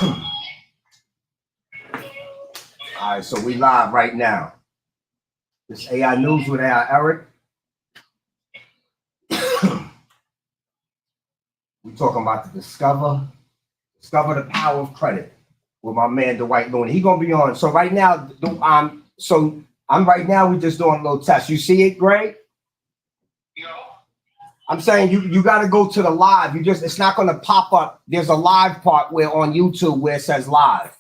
All right, so we live right now. This AI News with AI Erik. We talking about the discover the power of credit with my man Dwight Looney. He gonna be on. So right now, we just doing a little test. You see it, Greg? Yo. I'm saying you got to go to the live. It's not gonna pop up. There's a live part where on YouTube where it says live.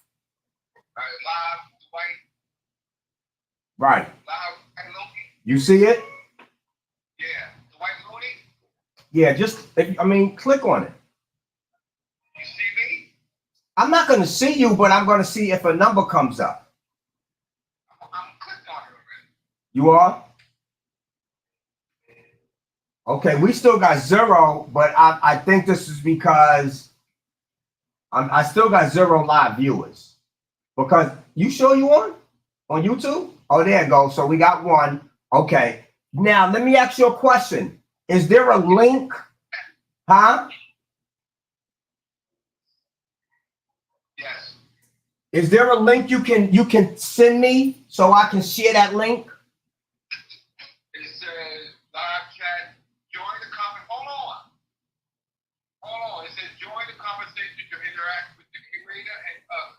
Live, Dwight. Right. Live, Looney. You see it? Yeah, Dwight Looney. Yeah, click on it. You see me? I'm not going to see you, but I'm going to see if a number comes up. I'm clicked on it already. You are? Okay, we still got 0, but I think this is because I still got 0 live viewers. Because you sure you on YouTube? Oh, there you go. So we got 1. Okay. Now, let me ask you a question. Is there a link? Huh? Yes. Is there a link you can send me so I can share that link? It says live chat. Join the conversation. Hold on. It says join the conversation to interact with the curator and others.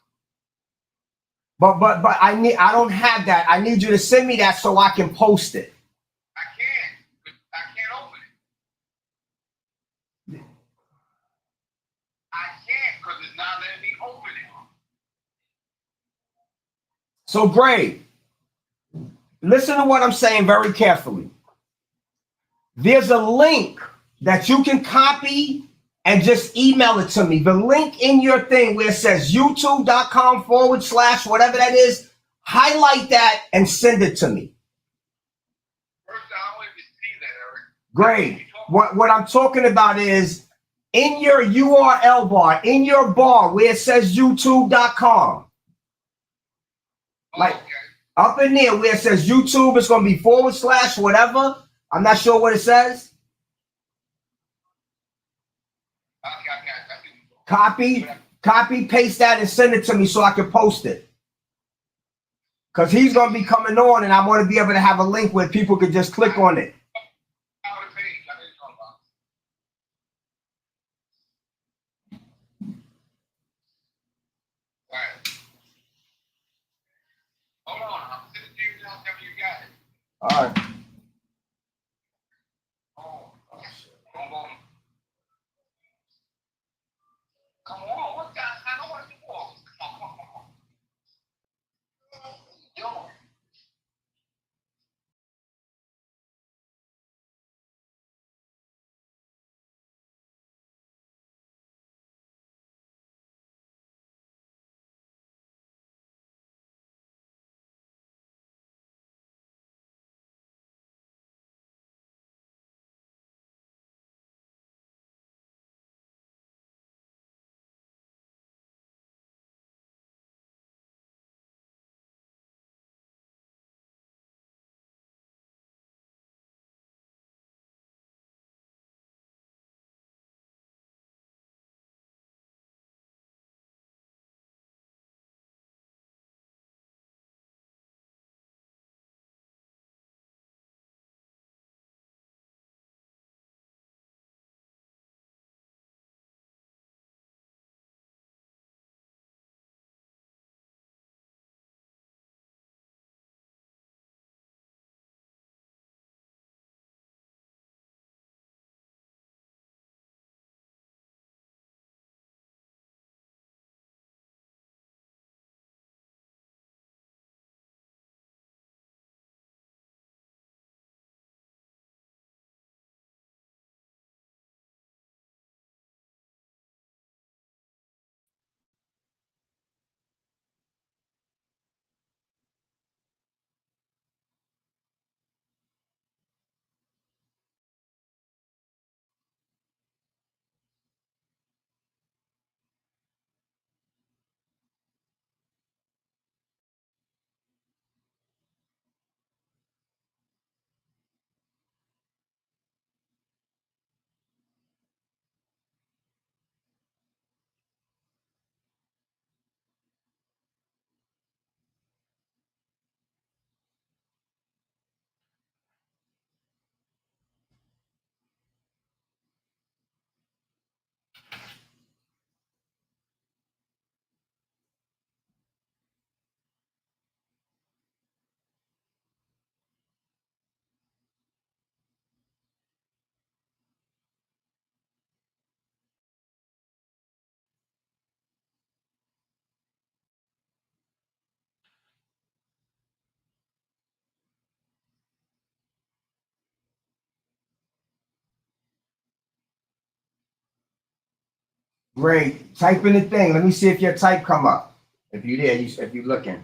But I don't have that. I need you to send me that so I can post it. I can't open it. I can't because it's not letting me open it. So Gray, listen to what I'm saying very carefully. There's a link that you can copy and just email it to me. The link in your thing where it says youtube.com/ whatever that is, highlight that and send it to me. First, I don't even see that, Erik. Great. What I'm talking about is in your URL bar, in your bar where it says youtube.com. Like up in there where it says YouTube, it's going to be / whatever. I'm not sure what it says. Copy, paste that and send it to me so I can post it. Because he's going to be coming on and I want to be able to have a link where people could just click on it. Hold on, I'm sending it to you now. Tell me you got it. All right. Come on, what the? I don't want to do all. Yo. Ray, type in the thing. Let me see if your type come up. If you there, if you looking.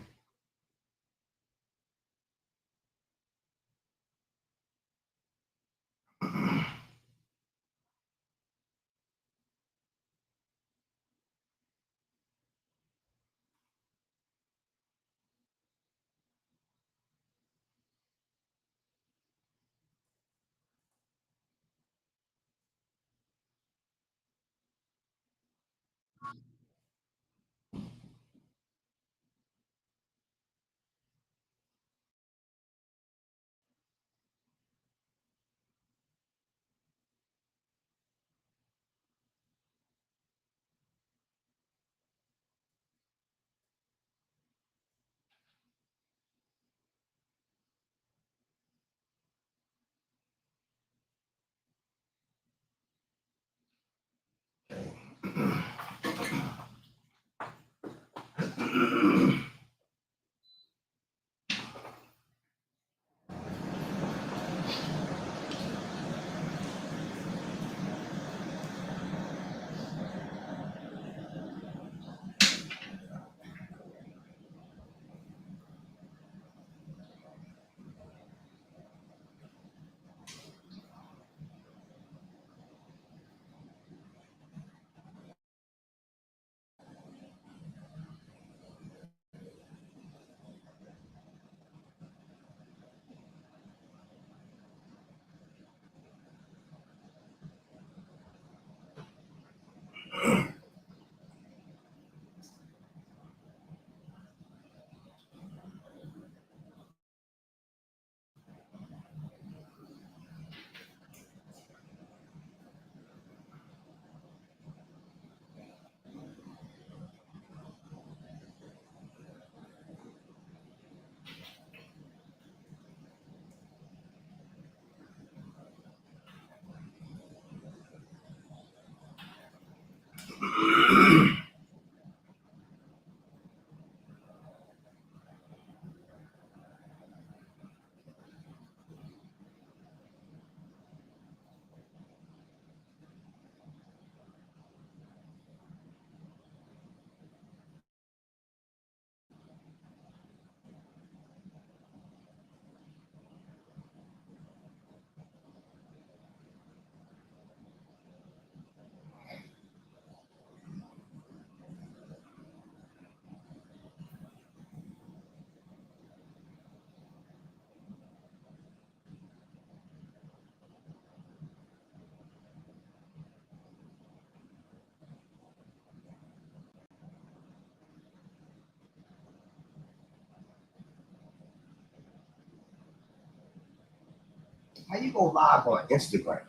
How you go live on Instagram?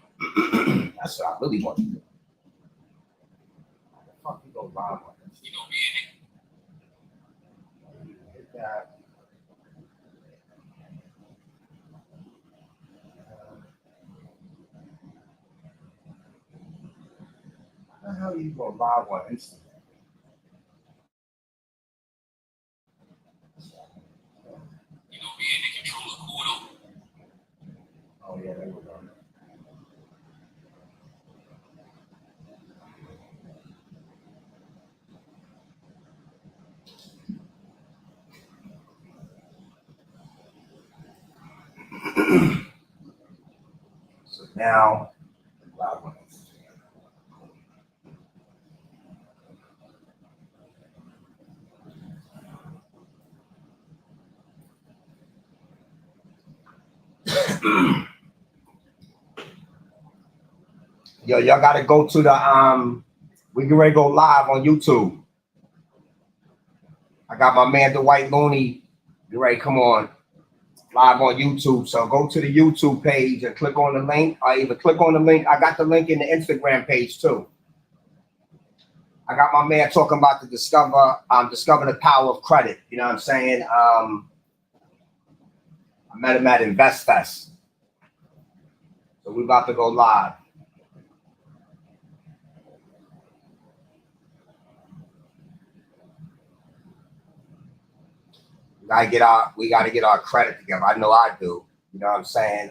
That's what I really want to do. How the fuck you go live on Instagram? Hit that. How the hell you go live on Instagram? Oh yeah, there we go. So now, live on Instagram. Yo, y'all gotta go to the we can ready to go live on YouTube. I got my man Dwight Looney. You ready? Come on. Live on YouTube. So go to the YouTube page and click on the link. Or either click on the link. I got the link in the Instagram page too. I got my man talking about the discover the power of credit. You know what I'm saying? I met him at Invest Fest. So we're about to go live. We gotta get our credit together. I know I do. You know what I'm saying?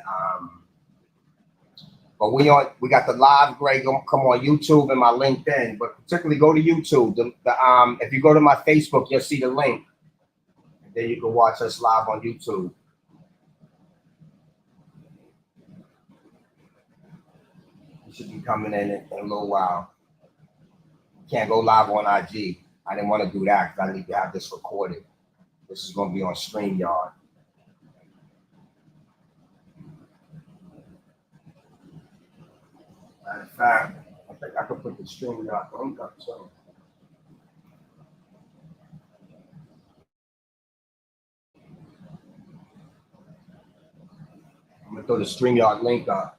But we got the live grade gonna come on YouTube and my LinkedIn, but particularly go to YouTube. If you go to my Facebook, you'll see the link. And then you can watch us live on YouTube. You should be coming in a little while. Can't go live on IG. I didn't want to do that because I need to have this recorded. This is going to be on StreamYard. Matter of fact, I think I could put the StreamYard link up too. I'm going to throw the StreamYard link up.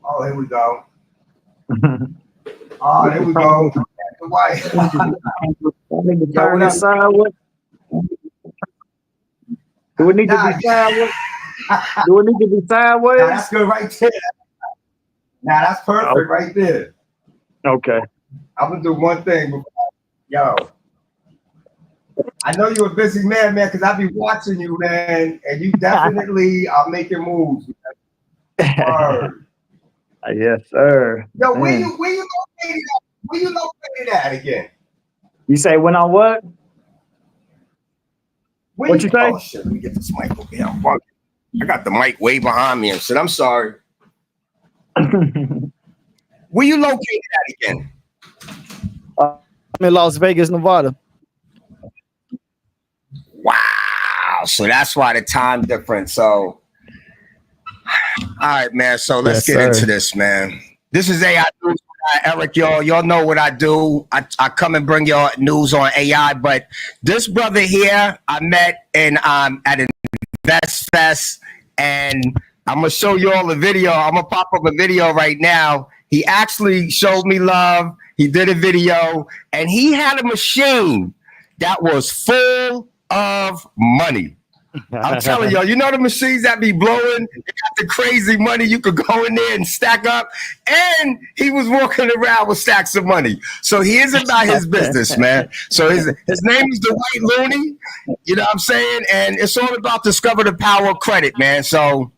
Oh, here we go. Oh, there we go. Dwight. Do we need to be sideways? Do we need to be sideways? Nah, that's good right there. Nah, that's perfect right there. Okay. I'm gonna do one thing before. Yo, I know you're a busy man, because I be watching you, man, and you definitely are making moves. Word. Yes, sir. Yo, where you located at? Where you located at again? You say when I what? What you say? Oh shit, let me get this mic over here. I got the mic way behind me and shit. I'm sorry. Where you located at again? I'm in Las Vegas, Nevada. Wow. So that's why the time difference. So, all right, man. So let's get into this, man. This is AI News. Erik, y'all know what I do. I come and bring y'all news on AI, but this brother here I met in at Invest Fest, and I'm gonna show you all the video. I'm gonna pop up a video right now. He actually showed me love. He did a video, and he had a machine that was full of money. I'm telling y'all, you know the machines that be blowing, they got the crazy money you could go in there and stack up. And he was walking around with stacks of money. So he is about his business, man. So his name is Dwight Looney, you know what I'm saying? And it's all about discover the power of credit, man. So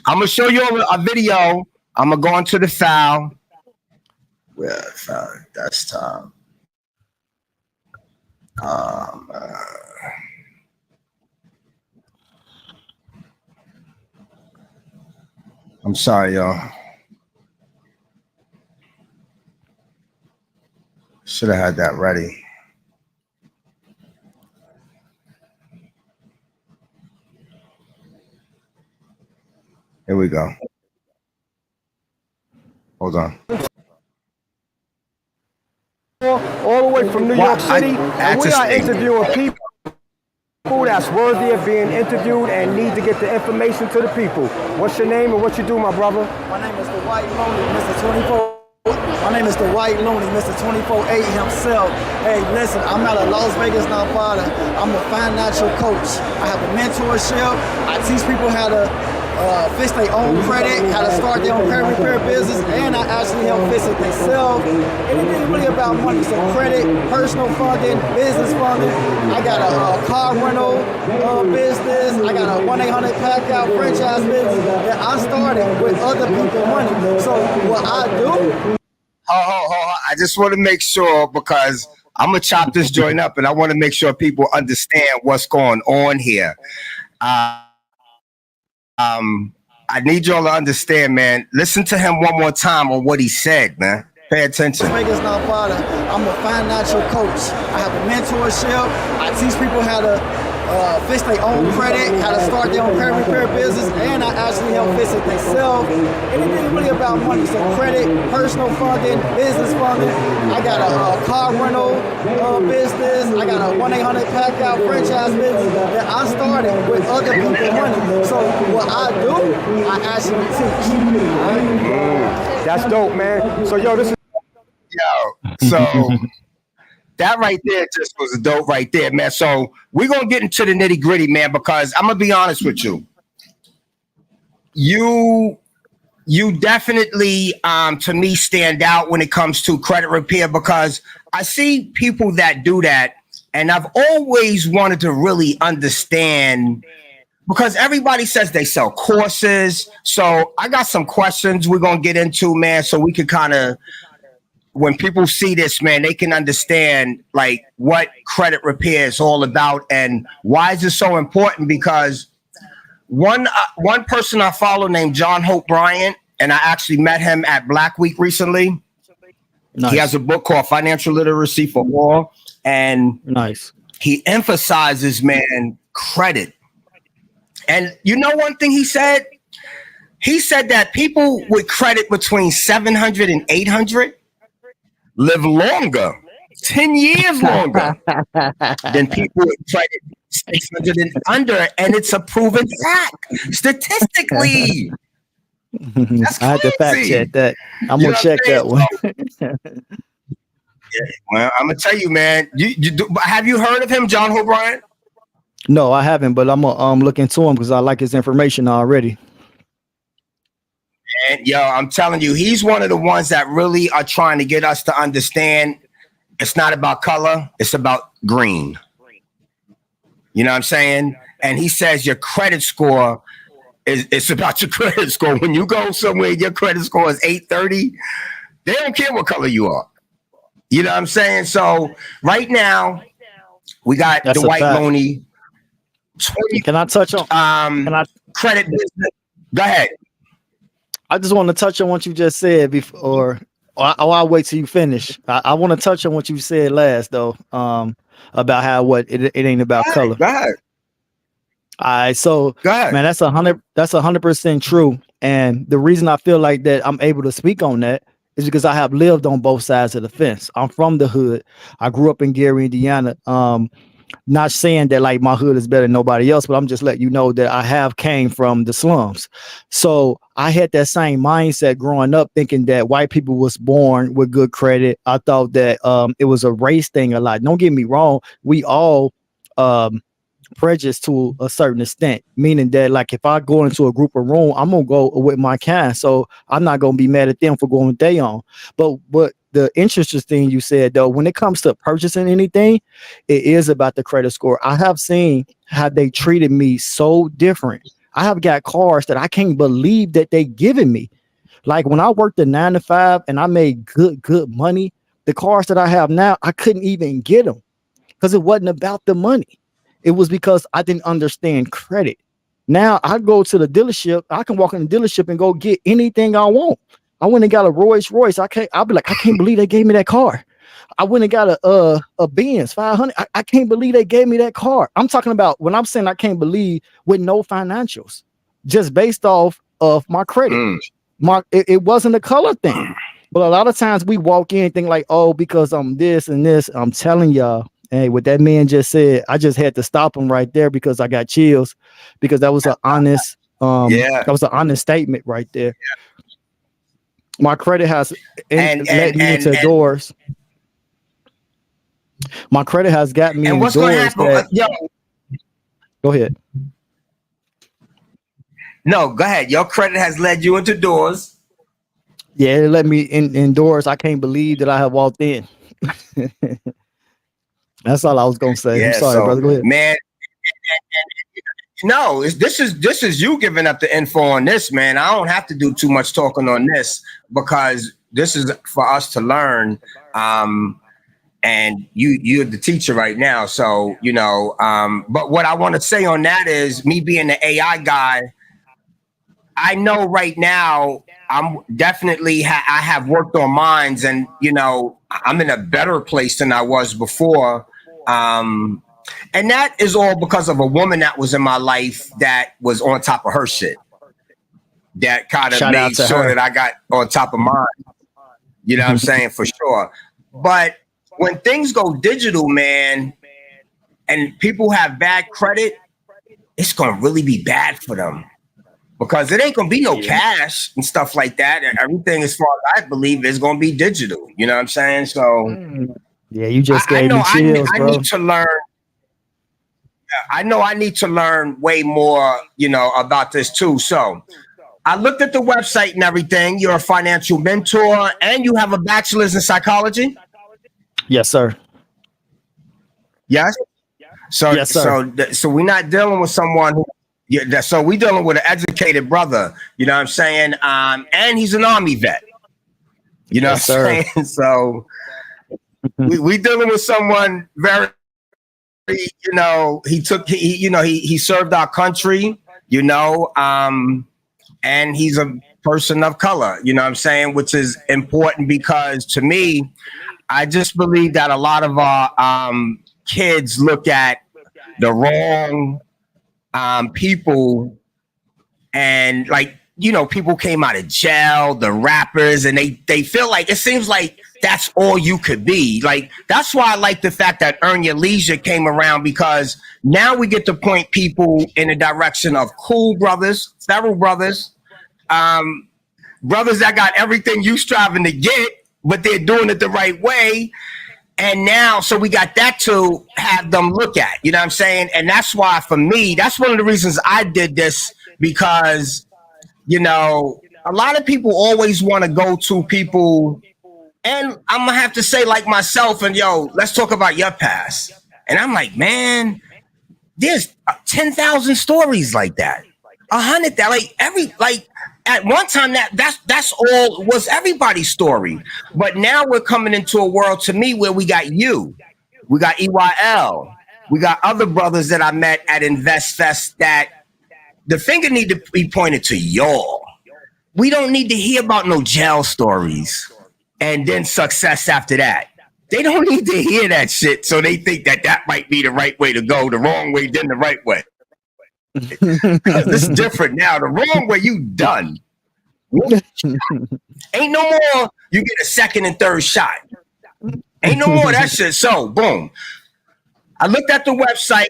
I'm going to show you a video. I'm going to go into the file. Where file? Desktop. I'm sorry, y'all. Should have had that ready. Here we go. Hold on. All the way from New York City, and we are interviewing people that's worthy of being interviewed and need to get the information to the people. What's your name and what you do, my brother? My name is Dwight Looney, Mr. 24. My name is Dwight Looney, Mr. 24/8 himself. Hey, listen, I'm out of Las Vegas, Nevada. I'm a financial coach. I have a mentorship. I teach people how to fix their own credit, how to start their own credit repair business, and I actually help fix it themselves. And it ain't really about money. So credit, personal funding, business funding. I got a car rental business. I got a 1-800 pack out franchise business that I started with other people's money. So what I do. I just want to make sure, because I'm going to chop this joint up, and I want to make sure people understand what's going on here. I need y'all to understand, man. Listen to him one more time on what he said, man. Pay attention. Vegas, Nevada. I'm a financial coach. I have a mentorship. I teach people how to fix their own credit, how to start their own credit repair business, and I actually help fix it themselves. And it ain't really about money. So credit, personal funding, business funding. I got a car rental business. I got a 1-800 pack out franchise business that I started with other people's money. So what I do, I actually teach. That's dope, man. So yo, this is so that right there just was a dope right there, man. So we're gonna get into the nitty gritty, man, because I'm gonna be honest with you. you definitely, to me, stand out when it comes to credit repair because I see people that do that, and I've always wanted to really understand because everybody says they sell courses. So I got some questions we're gonna get into, man, so we can kind of, when people see this, man, they can understand like what credit repair is all about and why is it so important. Because one person I follow named John Hope Bryant, and I actually met him at Black Week recently. Nice. He has a book called Financial Literacy for All, and he emphasizes, man, credit. And you know one thing he said? He said that people with credit between 700 and 800 live longer, 10 years longer than people with credit 600 and under. And it's a proven fact statistically. That's crazy. I had to fact check that. I'm going to check that one. Yeah, well, I'm going to tell you, man. Have you heard of him, John Hope Bryant? No, I haven't, but I'm gonna look into him because I like his information already. And yo, I'm telling you, he's one of the ones that really are trying to get us to understand it's not about color, it's about green. You know what I'm saying? And he says your credit score it's about your credit score. When you go somewhere, your credit score is 830, they don't care what color you are. You know what I'm saying? So right now, we got Dwight Looney. Can I touch on credit business? Go ahead. I just want to touch on what you just said before, or I'll wait till you finish. I want to touch on what you said last though, about how it ain't about color. Go ahead. All right, so go ahead. Man, that's 100% true. And the reason I feel like that I'm able to speak on that is because I have lived on both sides of the fence. I'm from the hood. I grew up in Gary, Indiana. Not saying that like my hood is better than nobody else, but I'm just letting you know that I have came from the slums. So I had that same mindset growing up, thinking that white people was born with good credit. I thought that it was a race thing a lot. Don't get me wrong. We all prejudiced to a certain extent, meaning that like if I go into a group of room, I'm gonna go with my kind. So I'm not gonna be mad at them for going with they on. But the interesting thing you said though, when it comes to purchasing anything, it is about the credit score. I have seen how they treated me so different. I have got cars that I can't believe that they giving me. Like when I worked a 9 to 5 and I made good money, the cars that I have now, I couldn't even get them because it wasn't about the money. It was because I didn't understand credit. Now I go to the dealership. I can walk in the dealership and go get anything I want. I went and got a Rolls Royce. I'll be like, I can't believe they gave me that car. I went and got a Benz 500. I can't believe they gave me that car. I'm talking about when I'm saying I can't believe with no financials, just based off of my credit. It wasn't a color thing. But a lot of times we walk in and think like, oh, because I'm this and this. I'm telling y'all, hey, what that man just said, I just had to stop him right there because I got chills because that was an honest, that was an honest statement right there. Yeah. My credit has let me into doors. My credit has got me in doors. Go ahead. No, go ahead. Your credit has led you into doors. Yeah, it let me in doors. I can't believe that I have walked in. That's all I was gonna say. Yeah, I'm sorry, brother. Go ahead. Man. No, this is you giving up the info on this, man. I don't have to do too much talking on this because this is for us to learn. And you're the teacher right now, so you know. But what I want to say on that is, me being the AI guy, I know right now I'm definitely I have worked on mines, and you know I'm in a better place than I was before. And that is all because of a woman that was in my life that was on top of her shit. That kind of made sure that I got on top of mine. You know what I'm saying? For sure. But when things go digital, man, and people have bad credit, it's going to really be bad for them. Because it ain't going to be no cash and stuff like that. And everything, as far as I believe, is going to be digital. You know what I'm saying? So, yeah, you just gave me chills, bro. I need to learn. I know I need to learn way more, you know, about this too. So I looked at the website and everything. You're a financial mentor and you have a bachelor's in psychology. Yes, sir. Yes. So, Yes, sir. so we're not dealing with someone who, yeah, so we're dealing with an educated brother, you know what I'm saying? And he's an Army vet, you know Yes, what I'm sir. saying? So we dealing with someone very, you know, he served our country, you know, and he's a person of color, you know what I'm saying? Which is important because to me, I just believe that a lot of our kids look at the wrong people, and like, you know, people came out of jail, the rappers, and they feel like it seems like that's all you could be. Like, that's why I like the fact that Earn Your Leisure came around, because now we get to point people in the direction of cool brothers, feral brothers, brothers that got everything you striving to get, but they're doing it the right way. And now, so we got that to have them look at, you know what I'm saying? And that's why, for me, that's one of the reasons I did this, because, you know, a lot of people always want to go to people, and I'm gonna have to say, like myself, and yo, let's talk about your past. And I'm like, man, there's 10,000 stories like that, 100 that, like at one time that's all was everybody's story. But now we're coming into a world, to me, where we got EYL, we got other brothers that I met at Invest Fest, that the finger need to be pointed to y'all. We don't need to hear about no jail stories and then success after that. They don't need to hear that shit, so they think that might be the right way to go, the wrong way, then the right way. This is different now. The wrong way, you done. Ain't no more you get a second and third shot. Ain't no more of that shit. So, boom. I looked at the website,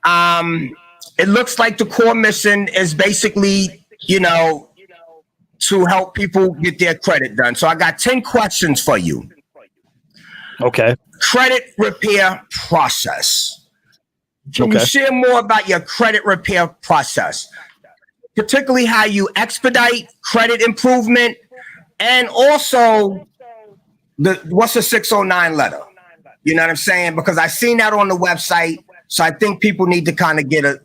and it looks like the core mission is basically, you know, to help people get their credit done. So I got 10 questions for you. Okay. Credit repair process. Can you share more about your credit repair process, particularly how you expedite credit improvement, and also what's a 609 letter? You know what I'm saying? Because I seen that on the website, so I think people need to kind of get a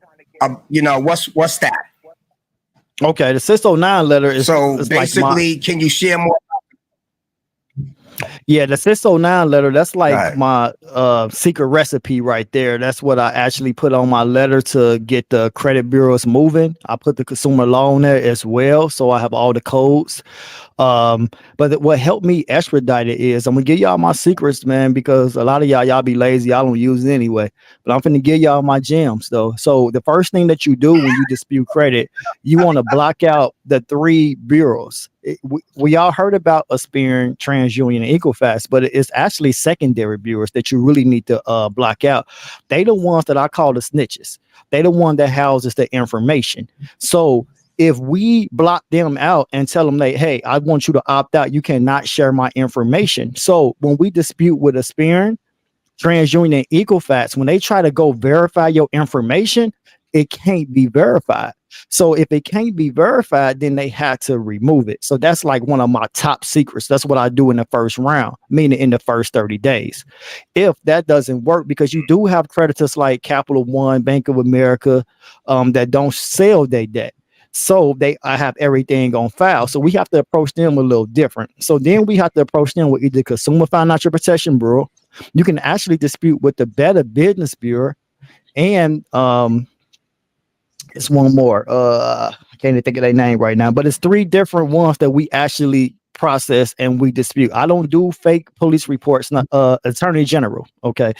you know, what's that? Okay, the 609 letter is so basically, like can you share more? Yeah, the 609 letter, that's like my secret recipe right there. That's what I actually put on my letter to get the credit bureaus moving. I put the consumer loan there as well, so I have all the codes. But what helped me expedite it is, I'm gonna give y'all my secrets, man, because a lot of y'all be lazy, y'all don't use it anyway. But I'm finna give y'all my gems though. So the first thing that you do when you dispute credit, you want to block out the 3 bureaus. We all heard about Aspirin, TransUnion, and Equifax, but it's actually secondary bureaus that you really need to block out. They the ones that I call the snitches. They the one that houses the information. So if we block them out and tell them, like, hey, I want you to opt out, you cannot share my information. So when we dispute with Aspirin, TransUnion, and Equifax, when they try to go verify your information, it can't be verified. So if it can't be verified, then they have to remove it. So that's like one of my top secrets. That's what I do in the first round, meaning in the first 30 days. If that doesn't work, because you do have creditors like Capital One, Bank of America, that don't sell their debt. So I have everything on file. So we have to approach them a little different. So then we have to approach them with either Consumer Financial Protection Bureau. You can actually dispute with the Better Business Bureau, and it's one more. I can't even think of their name right now, but it's 3 different ones that we actually process and we dispute. I don't do fake police reports. Not Attorney General. Okay,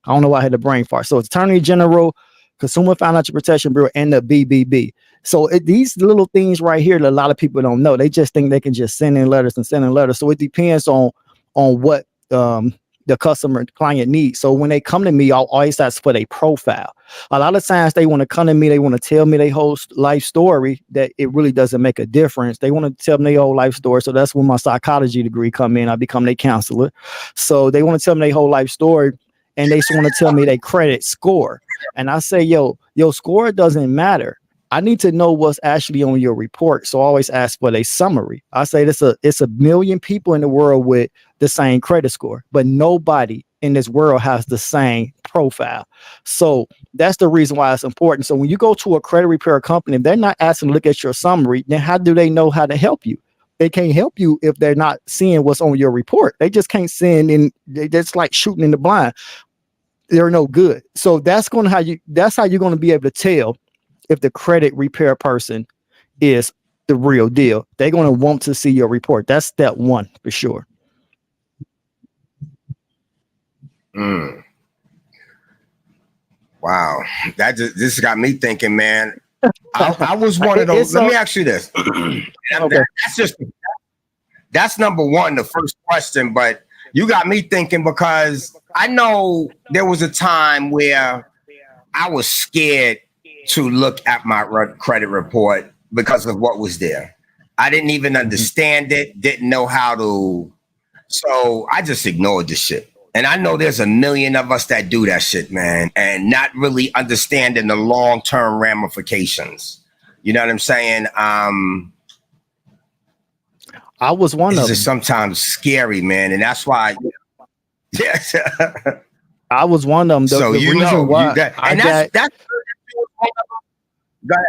I don't know why I had the brain fart. So it's Attorney General, Consumer Financial Protection Bureau, and the BBB. So these little things right here that a lot of people don't know. They just think they can just send in letters and send in letters. So it depends on what the client needs. So when they come to me, I'll always ask for their profile. A lot of times they want to come to me, they want to tell me their whole life story, that it really doesn't make a difference. They want to tell me their whole life story. So that's when my psychology degree come in. I become their counselor. So they want to tell me their whole life story, and they just want to tell me their credit score. And I say, your score doesn't matter. I need to know what's actually on your report. So I always ask for a summary. I say it's a million people in the world with the same credit score, but nobody in this world has the same profile. So that's the reason why it's important. So when you go to a credit repair company, if they're not asking to look at your summary, then how do they know how to help you? They can't help you if they're not seeing what's on your report. They just can't send in. That's like shooting in the blind. They're no good. So that's how you're going to be able to tell if the credit repair person is the real deal. They're going to want to see your report. That's step one for sure. Wow, this got me thinking, man. I was one of those. Let me ask you this. Okay. That's number one, the first question. But you got me thinking, because I know there was a time where I was scared to look at my credit report because of what was there. I didn't even understand it, didn't know how to. So I just ignored the shit. And I know there's a million of us that do that shit, man, and not really understanding the long-term ramifications. You know what I'm saying? I was one of them. It's sometimes scary, man, and that's why. Yes, I was one of them. So the you reason know, why that's. Go ahead.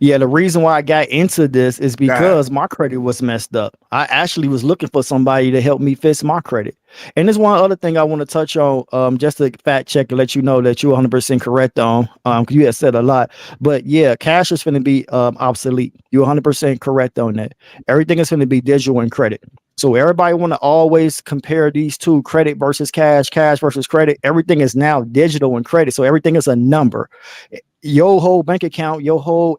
Yeah, the reason why I got into this is because my credit was messed up. I actually was looking for somebody to help me fix my credit. And there's one other thing I want to touch on, just to fact check and let you know that you're 100% correct on, because you had said a lot. But yeah, cash is going to be obsolete. You're 100% correct on that. Everything is going to be digital and credit. So everybody want to always compare these two, credit versus cash versus credit. Everything is now digital and credit. So everything is a number. Your whole bank account,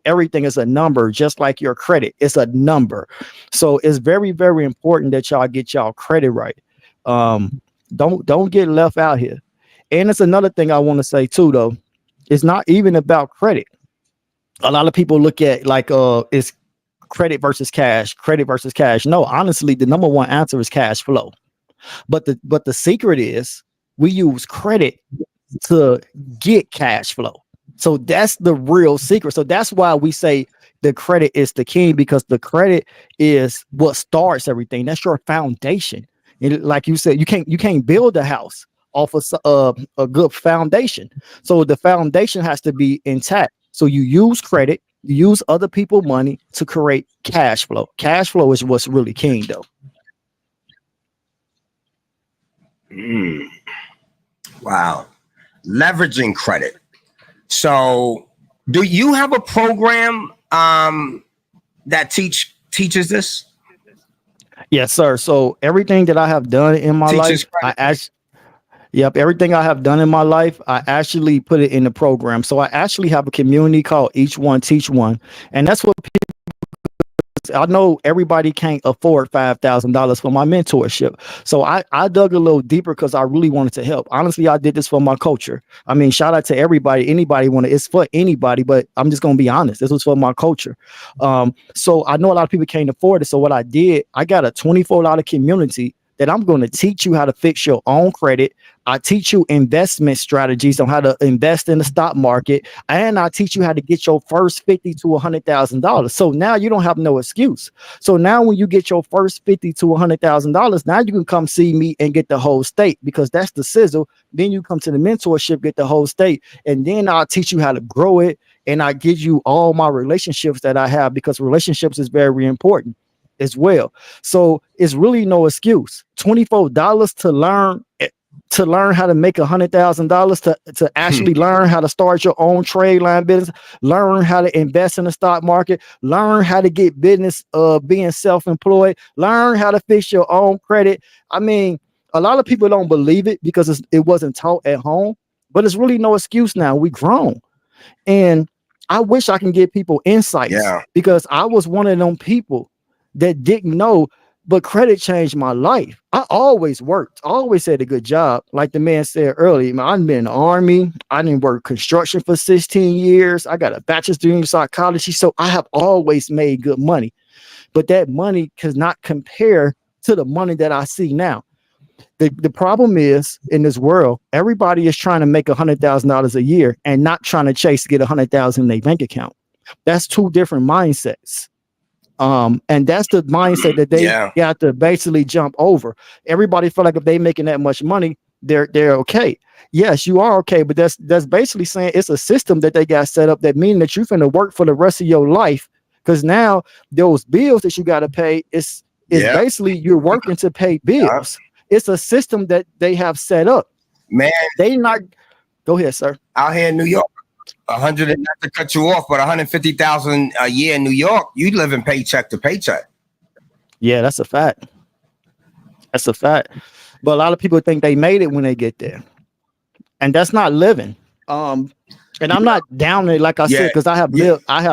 everything is a number, just like your credit. It's a number. So it's very, very important that y'all get y'all credit right. Don't get left out here. And it's another thing I want to say too, though. It's not even about credit. A lot of people look at it's credit versus cash. No, honestly, the number one answer is cash flow. But the secret is we use credit to get cash flow. So that's the real secret. So that's why we say the credit is the king, because the credit is what starts everything. That's your foundation. And like you said, you can't build a house off of a good foundation. So the foundation has to be intact. So you use credit, you use other people's money to create cash flow. Cash flow is what's really king, though. Wow, leveraging credit. So, do you have a program that teaches this? Yes, sir. So everything that I have done in my life, everything I have done in my life, I actually put it in the program. So I actually have a community called Each One Teach One, and that's what people. I know everybody can't afford $5,000 for my mentorship. So I dug a little deeper because I really wanted to help. Honestly, I did this for my culture. I mean, shout out to everybody. Anybody it's for anybody, but I'm just going to be honest. This was for my culture. So I know a lot of people can't afford it. So what I did, I got a $24 community that I'm going to teach you how to fix your own credit. I teach you investment strategies on how to invest in the stock market, and I teach you how to get your first $50,000 to $100,000. So now you don't have no excuse. So now when you get your first $50,000 to $100,000, now you can come see me and get the whole state, because that's the sizzle. Then you come to the mentorship, get the whole state, and then I'll teach you how to grow it, and I give you all my relationships that I have, because relationships is very important as well. So it's really no excuse. $24 to learn how to make $100,000, to actually learn how to start your own trade line business, learn how to invest in the stock market, learn how to get business being self-employed, learn how to fix your own credit. I mean, a lot of people don't believe it because it wasn't taught at home, but it's really no excuse now. We grown. And I wish I can give people insights, because I was one of them people that didn't know, but credit changed my life. I always worked, always had a good job. Like the man said earlier, I've been in the Army. I didn't work construction for 16 years. I got a bachelor's degree in psychology. So I have always made good money, but that money cannot compare to the money that I see now. The problem is in this world, everybody is trying to make $100,000 a year and not trying to chase to get 100,000 in their bank account. That's two different mindsets. And that's the mindset that they got to basically jump over. Everybody feel like if they making that much money, they're okay. Yes, you are okay, but that's basically saying it's a system that they got set up that mean that you're finna work for the rest of your life. Because now those bills that you got to pay is basically you're working to pay bills. It's a system that they have set up. Man, they not. Go ahead, sir. Out here in New York, 100, not to cut you off, but 150,000 a year in New York, you live in paycheck to paycheck. Yeah, that's a fact. That's a fact. But a lot of people think they made it when they get there, and that's not living. And I'm not down there, like I said, because I have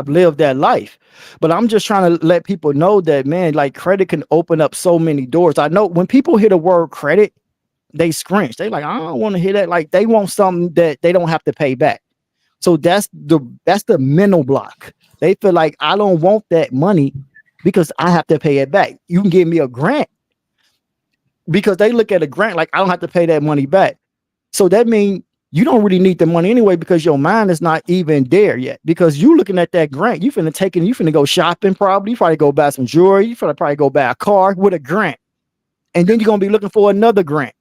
lived that life. But I'm just trying to let people know that, man, like credit can open up so many doors. I know when people hear the word credit, they scrinch. They like, I don't want to hear that. Like they want something that they don't have to pay back. So that's the mental block. They feel like I don't want that money because I have to pay it back. You can give me a grant because they look at a grant like I don't have to pay that money back. So that means you don't really need the money anyway because your mind is not even there yet. Because you looking at that grant, you finna go shopping probably. You probably go buy some jewelry. You finna probably go buy a car with a grant. And then you're going to be looking for another grant.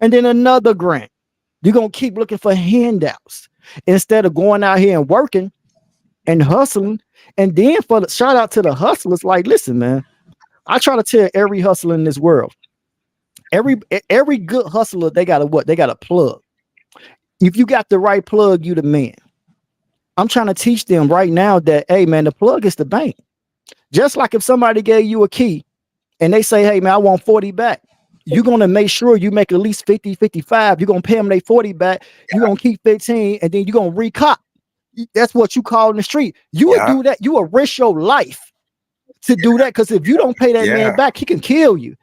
And then another grant. You're going to keep looking for handouts instead of going out here and working and hustling. And then for the shout out to the hustlers, like, listen, man, I try to tell every hustler in this world, every good hustler, they got a plug. If you got the right plug, you the man. I'm trying to teach them right now that, hey, man, the plug is the bank. Just like if somebody gave you a key and they say, hey, man, I want 40 back. You're going to make sure you make at least 50, 55. You're going to pay them their 40 back. You're going to keep 15 and then you're going to recop. That's what you call in the street. You would do that. You would risk your life to do that. Because if you don't pay that man back, he can kill you.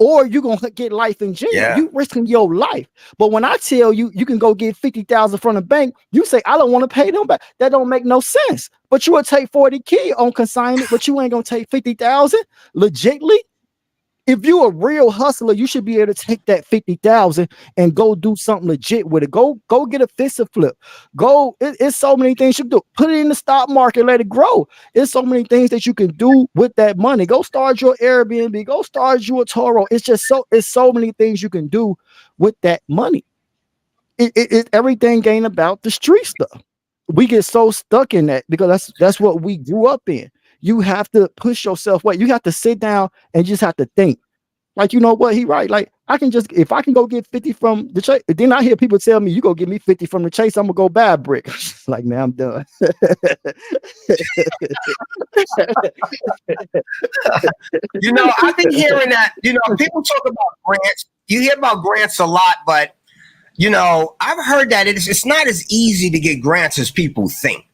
Or you're going to get life in jail. You risking your life. But when I tell you, you can go get 50,000 from the bank, you say, I don't want to pay them back. That don't make no sense. But you will take 40K on consignment, but you ain't going to take 50,000 legitly. If you a real hustler, you should be able to take that 50,000 and go do something legit with it. Go get a fist flip. It's so many things you can do. Put it in the stock market, let it grow. It's so many things that you can do with that money. Go start your Airbnb. Go start your Toro. It's so many things you can do with that money. Everything ain't about the street stuff. We get so stuck in that because that's what we grew up in. You have to push yourself away. You have to sit down and just have to think. Like, you know what? He right. Like, if I can go get 50 from the Chase, then I hear people tell me, you go give me 50 from the Chase, I'm gonna go buy a brick. Like, man, I'm done. You know, I've been hearing that, you know, people talk about grants. You hear about grants a lot, but, you know, I've heard that it's not as easy to get grants as people think.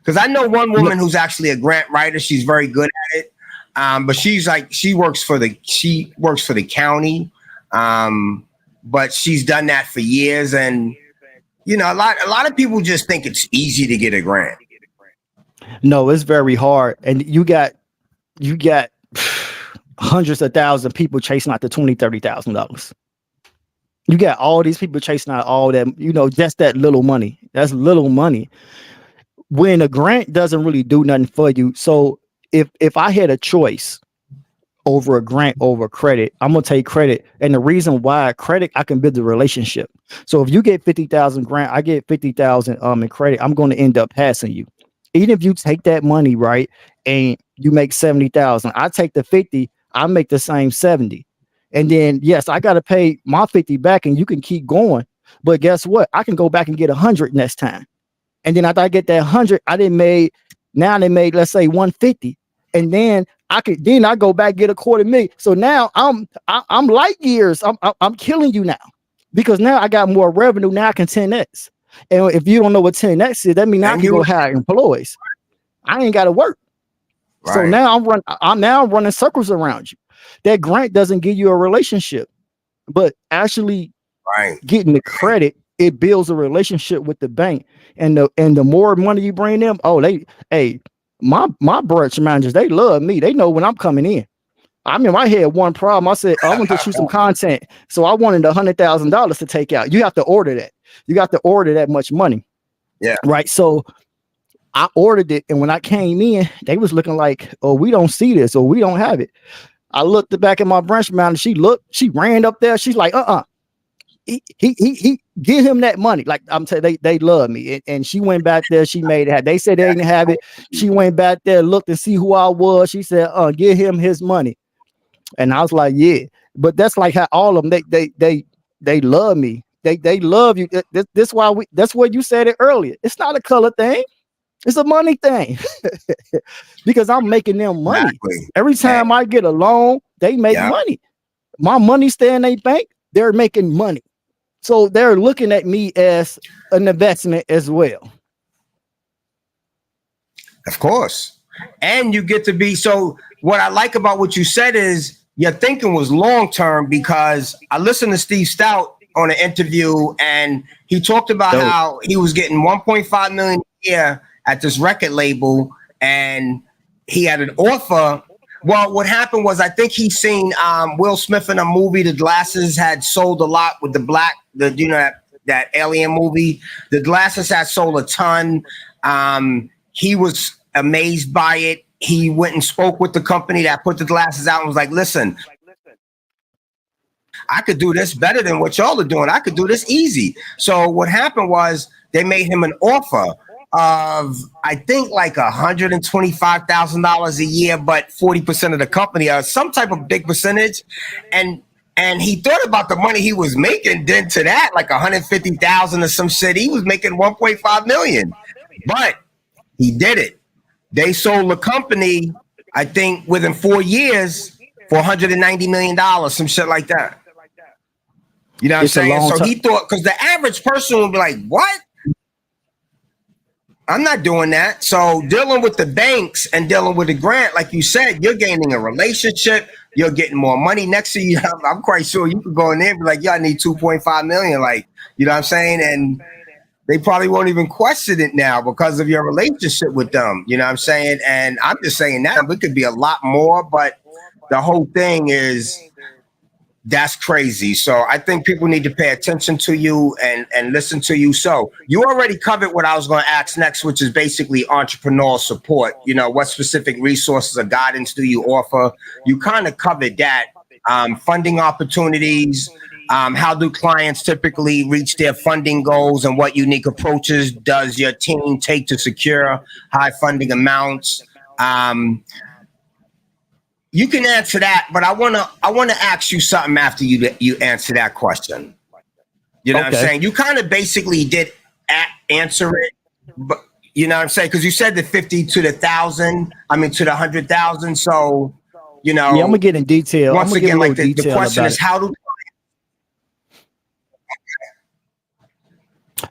Because I know one woman who's actually a grant writer. She's very good at it. But she's like, she works for the county. But she's done that for years. And, you know, a lot of people just think it's easy to get a grant. No, it's very hard. And you got hundreds of thousands of people chasing out the $20,000, $30,000. You got all these people chasing out all that, you know, just that little money. That's little money. When a grant doesn't really do nothing for you. So if I had a choice over a grant over credit, I'm gonna take credit. And the reason why credit, I can build a relationship. So if you get 50,000 grant, I get 50,000 in credit, I'm going to end up passing you. Even if you take that money, right, and you make 70,000, I take the 50, I make the same 70. And then yes, I gotta pay my 50 back and you can keep going. But guess what? I can go back and get 100 next time. And then after I get that 100, they made, let's say 150. And then I go back, get $250,000. So now I'm light years. I'm killing you now because now I got more revenue. Now I can 10X. And if you don't know what 10X is, that means I can go hire employees. I ain't got to work. Right. So now I'm running circles around you. That grant doesn't give you a relationship, but actually getting the credit, it builds a relationship with the bank, and the more money you bring them, my branch managers, they love me. They know when I'm coming in. I mean, I had one problem. I said, I want to shoot some content. So I wanted $100,000 to take out. You have to order that. You got to order that much money. Yeah. Right. So I ordered it. And when I came in, they was looking like, oh, we don't see this or we don't have it. I looked back at my branch manager. She ran up there. She's like, he give him that money. Like I'm telling you, they love me. And she went back there. She made it happen. They said they didn't have it. She went back there, looked and see who I was. She said, give him his money. And I was like, yeah. But that's like how all of them, they love me. They love you. That's why that's what you said it earlier. It's not a color thing. It's a money thing. Because I'm making them money. Exactly. Every time I get a loan, they make money. My money stay in their bank, they're making money. So they're looking at me as an investment as well. Of course. And you get to be, so what I like about what you said is your thinking was long-term, because I listened to Steve Stout on an interview and he talked about how he was getting 1.5 million a year at this record label and he had an offer. Well, what happened was I think he seen Will Smith in a movie. The glasses had sold a lot with that alien movie. The glasses had sold a ton. He was amazed by it. He went and spoke with the company that put the glasses out and was like, listen, I could do this better than what y'all are doing. I could do this easy. So what happened was they made him an offer of, I think, like $125,000 a year, but 40% of the company, or some type of big percentage. And he thought about the money he was making, then to that, like 150,000 or some shit. He was making 1.5 million, but he did it. They sold the company, I think, within 4 years for $190 million, some shit like that. You know what I'm saying? So he thought, because the average person would be like, what? I'm not doing that. So dealing with the banks and dealing with the grant, like you said, you're gaining a relationship. You're getting more money next to you. I'm quite sure you could go in there and be like, yeah, I need 2.5 million. Like, you know what I'm saying? And they probably won't even question it now because of your relationship with them. You know what I'm saying? And I'm just saying that it could be a lot more, but the whole thing is, that's crazy. So I think people need to pay attention to you and listen to you. So you already covered what I was going to ask next, which is basically entrepreneurial support. You know, what specific resources or guidance do you offer? You kind of covered that. Funding opportunities. How do clients typically reach their funding goals, and what unique approaches does your team take to secure high funding amounts? You can answer that, but I wanna ask you something after you answer that question. You know what I'm saying? You kind of basically did answer it, but you know what I'm saying? Because you said the 50 to the 1,000. I mean to the 100,000. So you know, yeah, I'm gonna get in detail. Once again, like the question is, how do?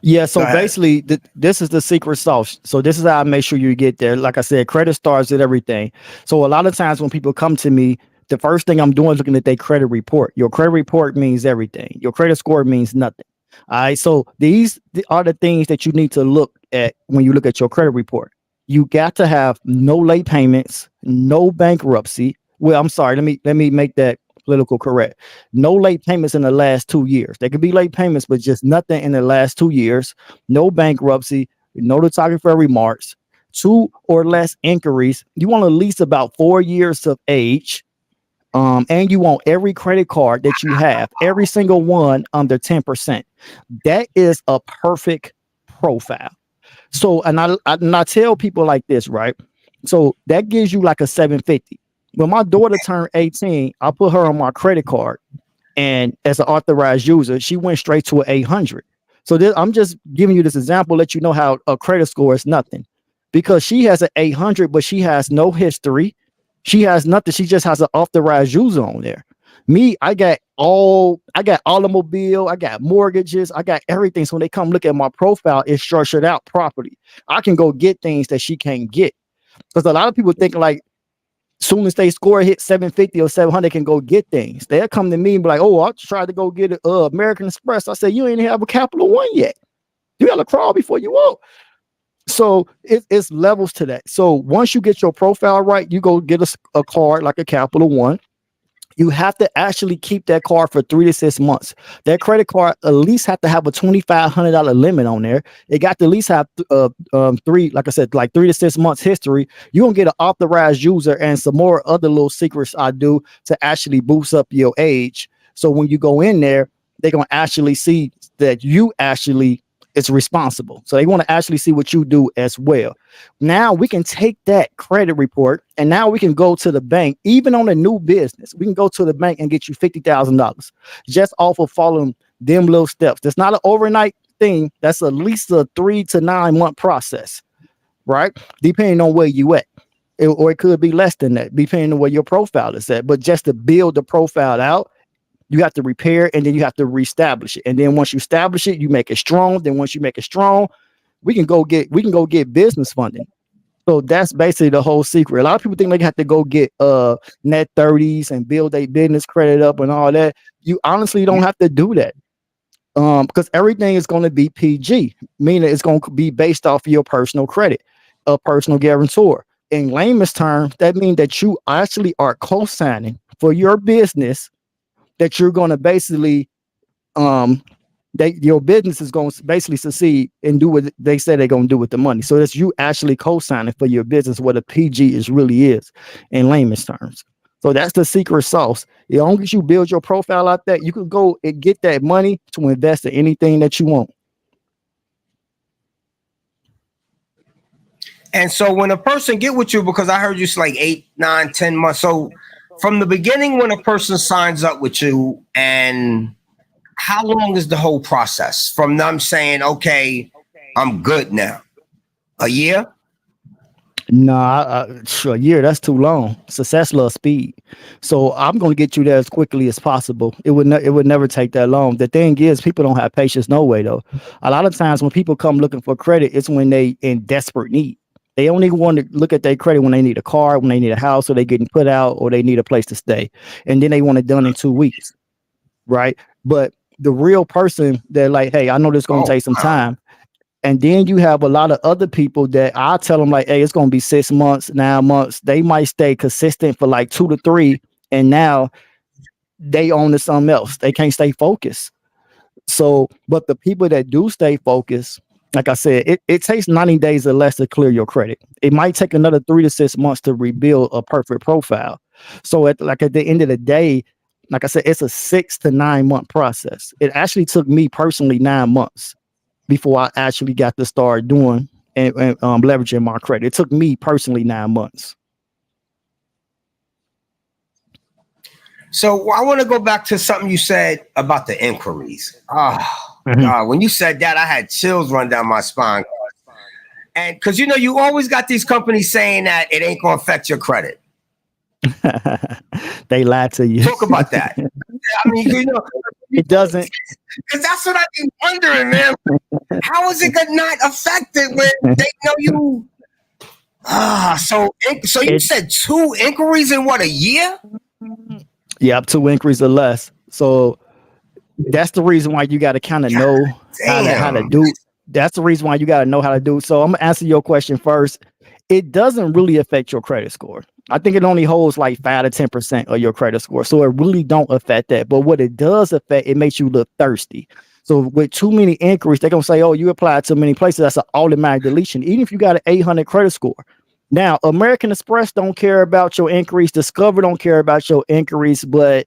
Yeah, so basically, this is the secret sauce. So this is how I make sure you get there. Like I said, credit starts at everything. So a lot of times when people come to me, the first thing I'm doing is looking at their credit report. Your credit report means everything. Your credit score means nothing. All right, so these are the things that you need to look at when you look at your credit report. You got to have no late payments, no bankruptcy. Well, I'm sorry, let me make that political correct. No late payments in the last 2 years. There could be late payments, but just nothing in the last 2 years. No bankruptcy, no derogatory remarks, 2 or less inquiries. You want at least about 4 years of age. And you want every credit card that you have, every single one under 10%. That is a perfect profile. So, and I tell people like this, right? So that gives you like a 750. When my daughter turned 18, I put her on my credit card, and as an authorized user, she went straight to an 800. So I'm just giving you this example, let you know how a credit score is nothing, because she has an 800, but she has no history. She has nothing. She just has an authorized user on there. Me, I got automobile, I got mortgages, I got everything. So when they come look at my profile, it's structured out properly. I can go get things that she can't get. Because a lot of people think like, soon as they score hit 750 or 700, can go get things. They'll come to me and be like, oh, I tried to go get American Express. I said, you ain't have a Capital One yet. You got to crawl before you walk. So it's levels to that. So once you get your profile right, you go get a card like a Capital One. You have to actually keep that card for 3 to 6 months. That credit card at least have to have a $2,500 limit on there. It got to at least have like I said, like 3 to 6 months history. You're gonna get an authorized user and some more other little secrets I do to actually boost up your age. So when you go in there, they're gonna actually see that you actually is responsible. So they want to actually see what you do as well. Now we can take that credit report and now we can go to the bank, even on a new business. We can go to the bank and get you $50,000 just off of following them little steps. That's not an overnight thing. That's at least a 3 to 9 month process, right? Depending on where you at. Or it could be less than that, depending on where your profile is at. But just to build the profile out, you have to repair and then you have to reestablish it. And then once you establish it, you make it strong. Then once you make it strong, we can go get business funding. So that's basically the whole secret. A lot of people think they have to go get net 30s and build a business credit up and all that. You honestly don't have to do that. Because everything is going to be PG, meaning it's going to be based off of your personal credit, a personal guarantor. In layman's terms, that means that you actually are co-signing for your business, that you're going to basically, your business is going to basically succeed and do what they say they're going to do with the money. So that's you actually co-signing for your business, what a PG really is in layman's terms. So that's the secret sauce. As long as you build your profile out there, you can go and get that money to invest in anything that you want. And so when a person get with you, because I heard you say like 8, 9, 10 months. So from the beginning, when a person signs up with you, and how long is the whole process from them saying, okay, I'm good now? A year? No, a year, that's too long. Success loves speed. So I'm going to get you there as quickly as possible. It would never take that long. The thing is, people don't have patience no way, though. A lot of times when people come looking for credit, it's when they in desperate need. They only want to look at their credit when they need a car, when they need a house, or they getting put out, or they need a place to stay. And then they want it done in 2 weeks, right? But the real person, they're like, hey, I know this is going to take some time. And then you have a lot of other people that I tell them like, hey, it's going to be 6 months, 9 months. They might stay consistent for like 2 to 3. And now they own to something else. They can't stay focused. So, but the people that do stay focused, like I said, it takes 90 days or less to clear your credit. It might take another 3 to 6 months to rebuild a perfect profile. So at the end of the day, like I said, it's a 6 to 9 month process. It actually took me personally 9 months before I actually got to start doing and leveraging my credit. It took me personally 9 months. So I want to go back to something you said about the inquiries. God, when you said that, I had chills run down my spine. And because, you always got these companies saying that it ain't going to affect your credit. They lie to you. Talk about that. I mean, it doesn't. Because that's what I've been wondering, man. How is it going to not affect it when they know you? So you said 2 inquiries in what, a year? Yeah, 2 inquiries or less. So that's the reason why you got to kind of know how to do. That's the reason why you got to know how to do. So I'm gonna answer your question first. It doesn't really affect your credit score. I think it only holds like 5 to 10% of your credit score. So it really don't affect that. But what it does affect, it makes you look thirsty. So with too many inquiries, they're gonna say, oh, you applied to many places. That's an automatic deletion, even if you got an 800 credit score. Now, American Express don't care about your inquiries. Discover don't care about your inquiries, but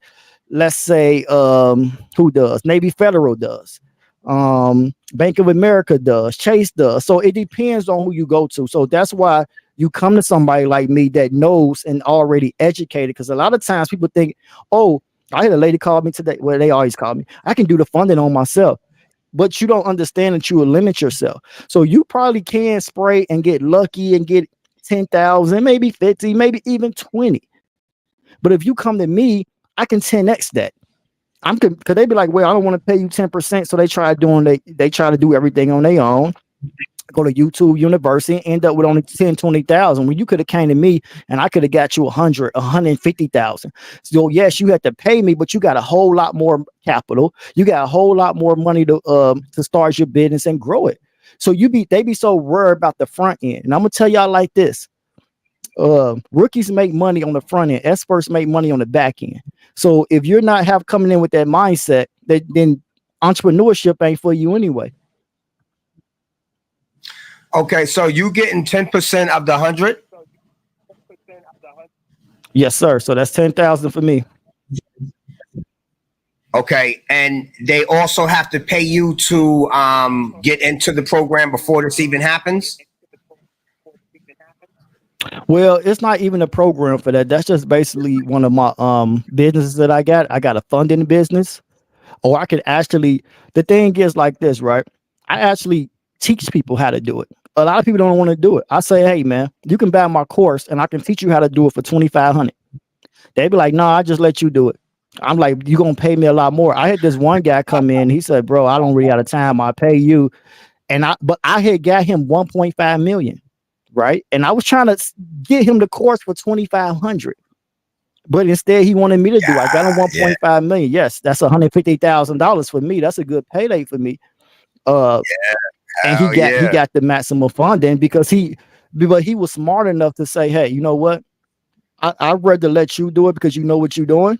let's say who does? Navy Federal does. Bank of America does. Chase does. So it depends on who you go to. So that's why you come to somebody like me that knows and already educated. Because a lot of times people think, oh, I had a lady call me today. Well, they always call me. I can do the funding on myself. But you don't understand that you will limit yourself. So you probably can spray and get lucky and get 10,000, maybe 50, maybe even 20. But if you come to me, I can 10x that. Because they be like, well, I don't want to pay you 10%. So they try to do everything on their own. Go to YouTube University and end up with only 10, 20,000. When you could have came to me and I could have got you 100, 150,000. So yes, you had to pay me, but you got a whole lot more capital. You got a whole lot more money to start your business and grow it. So they be so worried about the front end. And I'm gonna tell y'all like this. Rookies make money on the front end. Experts make money on the back end. So if you're not coming in with that mindset, then entrepreneurship ain't for you anyway. Okay, so you getting 10% of the 100? Yes, sir. So that's 10,000 for me. Okay, and they also have to pay you to get into the program before this even happens? Well, it's not even a program for that. That's just basically one of my businesses that I got. I got a funding business. Or I could actually, the thing is like this, right? I actually teach people how to do it. A lot of people don't want to do it. I say, hey man, you can buy my course and I can teach you how to do it for $2,500. They be like, no, I just let you do it. I'm like, you gonna pay me a lot more. I had this one guy come in. He said, bro, I don't really have the time. I pay you. But I had got him 1.5 million. Right. And I was trying to get him the course for 2,500. But instead he wanted me to do it. I got him 1.5 million. Yes, that's $150,000 for me. That's a good payday for me. And he got the maximum funding because he was smart enough to say, hey, you know what? I'd rather let you do it because you know what you're doing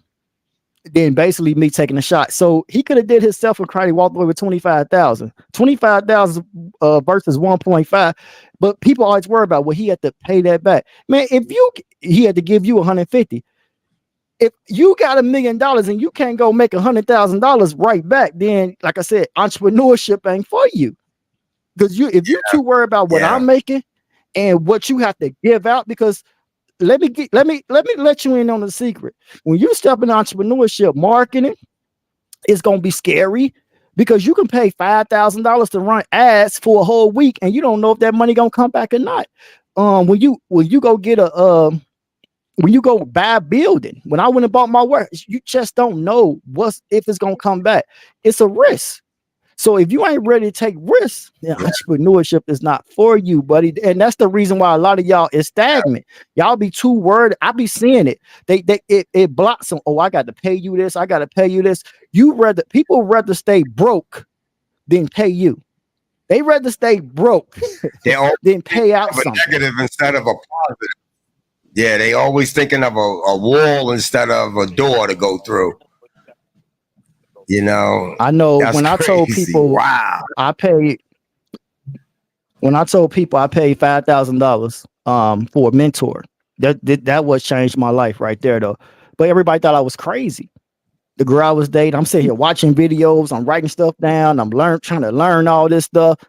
than basically me taking a shot. So he could have did his self and cried, walked away with 25,000. 25,000 versus 1.5. But people always worry about, well, he had to pay that back. Man, he had to give you 150. If you got $1 million and you can't go make $100,000 right back, then like I said, entrepreneurship ain't for you. Because if you're too worried about what I'm making and what you have to give out, because let me let you in on the secret. When you step in entrepreneurship, marketing is gonna be scary because you can pay $5,000 to run ads for a whole week and you don't know if that money gonna come back or not. When you go get when you go buy a building, when I went and bought my work, you just don't know if it's gonna come back. It's a risk. So if you ain't ready to take risks, then entrepreneurship is not for you, buddy. And that's the reason why a lot of y'all is stagnant. Y'all be too worried. I be seeing it. It blocks them. Oh, I got to pay you this. I got to pay you this. People rather stay broke than pay you. They rather stay broke than pay out something. Negative instead of a positive. Yeah, they always thinking of a wall instead of a door to go through. You know, I know when I told people, I paid $5,000 for a mentor. That was changed my life right there, though. But everybody thought I was crazy. The girl I was dating, I'm sitting here watching videos, I'm writing stuff down, I'm trying to learn all this stuff.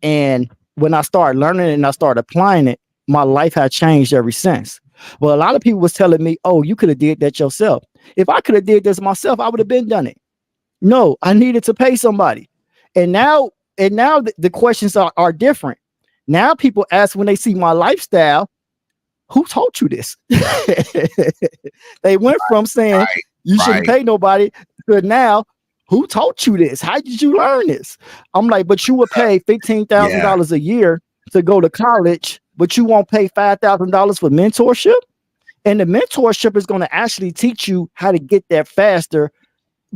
And when I started learning it and I started applying it, my life had changed ever since. Well, a lot of people was telling me, oh, you could have did that yourself. If I could have did this myself, I would have been done it. No, I needed to pay somebody. And now the questions are different. Now people ask when they see my lifestyle, who taught you this? They went from saying you shouldn't pay nobody to now, who taught you this? How did you learn this? I'm like, but you would pay $15,000 a year to go to college, but you won't pay $5,000 for mentorship. And the mentorship is going to actually teach you how to get there faster.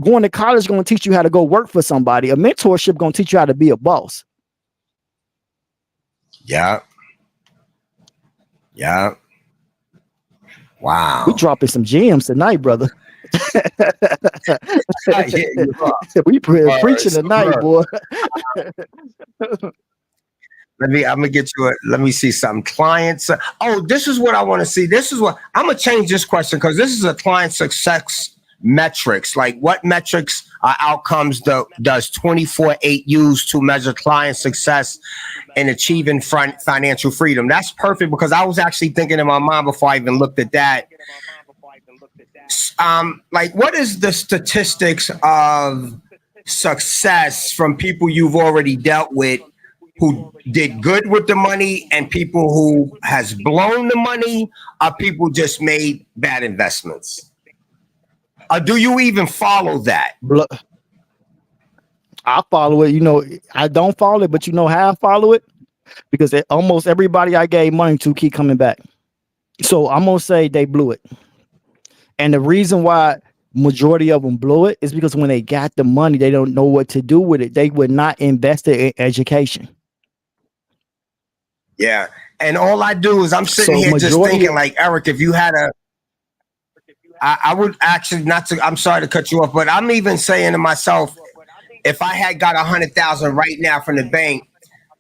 Going to college is going to teach you how to go work for somebody. A mentorship going to teach you how to be a boss. Yeah. Wow. We dropping some gems tonight, brother. We preaching tonight, boy. I'm gonna get you let me see something. Clients. Oh, this is what I want to see. This is what I'm gonna change this question because this is a client success metrics. Like what metrics or outcomes does 24/8 use to measure client success and achieving financial freedom? That's perfect because I was actually thinking in my mind before I even looked at that. Like what is the statistics of success from people you've already dealt with who did good with the money and people who has blown the money or people just made bad investments? Or do you even follow that? I follow it. You know, I don't follow it, but you know how I follow it? Because almost everybody I gave money to keep coming back. So I'm going to say they blew it. And the reason why majority of them blew it is because when they got the money, they don't know what to do with it. They would not invest it in education. Yeah. And all I do is I'm sitting So here just majority- thinking, like, Eric, if you had I would actually I'm sorry to cut you off, but I'm even saying to myself, if I had got 100,000 right now from the bank,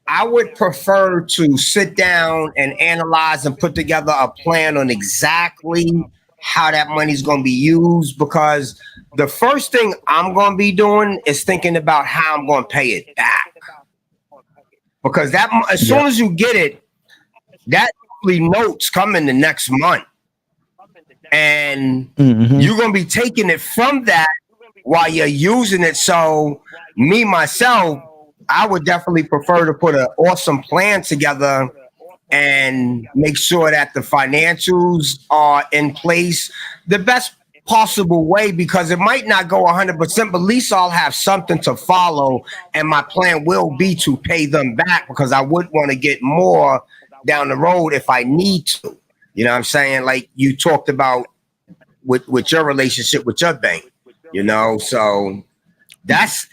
I would prefer to sit down and analyze and put together a plan on exactly how that money's going to be used, because the first thing I'm going to be doing is thinking about how I'm going to pay it back. Because that as soon as you get it, that notes come in the next month. And you're going to be taking it from that while you're using it. So me, myself, I would definitely prefer to put an awesome plan together and make sure that the financials are in place the best possible way, because it might not go 100%, but at least I'll have something to follow. And my plan will be to pay them back, because I would want to get more down the road if I need to. You know what I'm saying? Like you talked about with your relationship with your bank, you know, so that's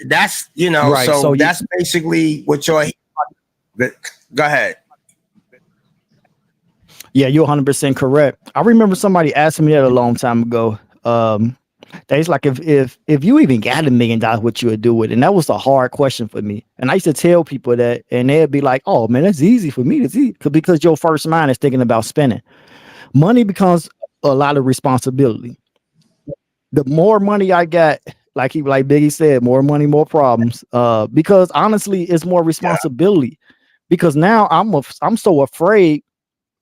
you know, right. So that's basically what you're. Go ahead. Yeah, you're 100% correct. I remember somebody asking me that a long time ago. It's like if you even got $1 million, what you would do with it? And that was a hard question for me. And I used to tell people that, and they'd be like, "Oh man, that's easy for me. It's easy," because your first mind is thinking about spending. Money becomes a lot of responsibility. The more money I got, like Biggie said, more money, more problems. Because honestly, it's more responsibility. Because now I'm so afraid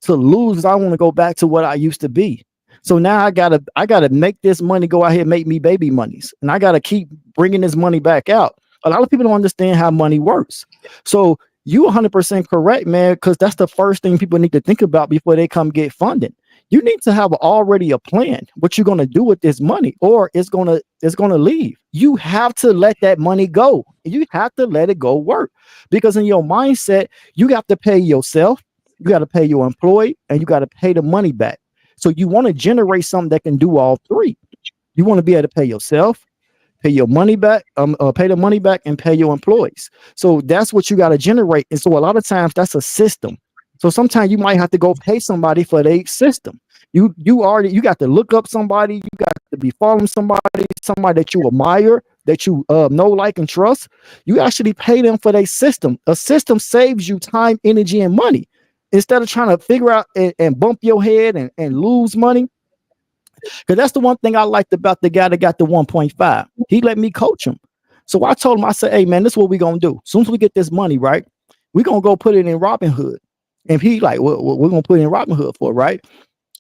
to lose. I want to go back to what I used to be. So now I gotta make this money go out here and make me baby monies, and I gotta keep bringing this money back out. A lot of people don't understand how money works. So you 100% correct, man, because that's the first thing people need to think about before they come get funding. You need to have already a plan what you're gonna do with this money, or it's gonna leave. You have to let that money go. You have to let it go work, because in your mindset, you have to pay yourself, you got to pay your employee, and you got to pay the money back. So you want to generate something that can do all three. You want to be able to pay yourself, pay your money back, pay the money back, and pay your employees. So that's what you got to generate. And so a lot of times that's a system. So sometimes you might have to go pay somebody for their system. You got to look up somebody. You got to be following somebody that you admire, that you know, like, and trust. You actually pay them for their system. A system saves you time, energy, and money. Instead of trying to figure out and bump your head and lose money. Because that's the one thing I liked about the guy that got the 1.5. He let me coach him. So I told him, I said, "Hey man, this is what we're gonna do. As soon as we get this money, right, we're gonna go put it in Robinhood." And he like, "What we're gonna put it in Robinhood for, right?"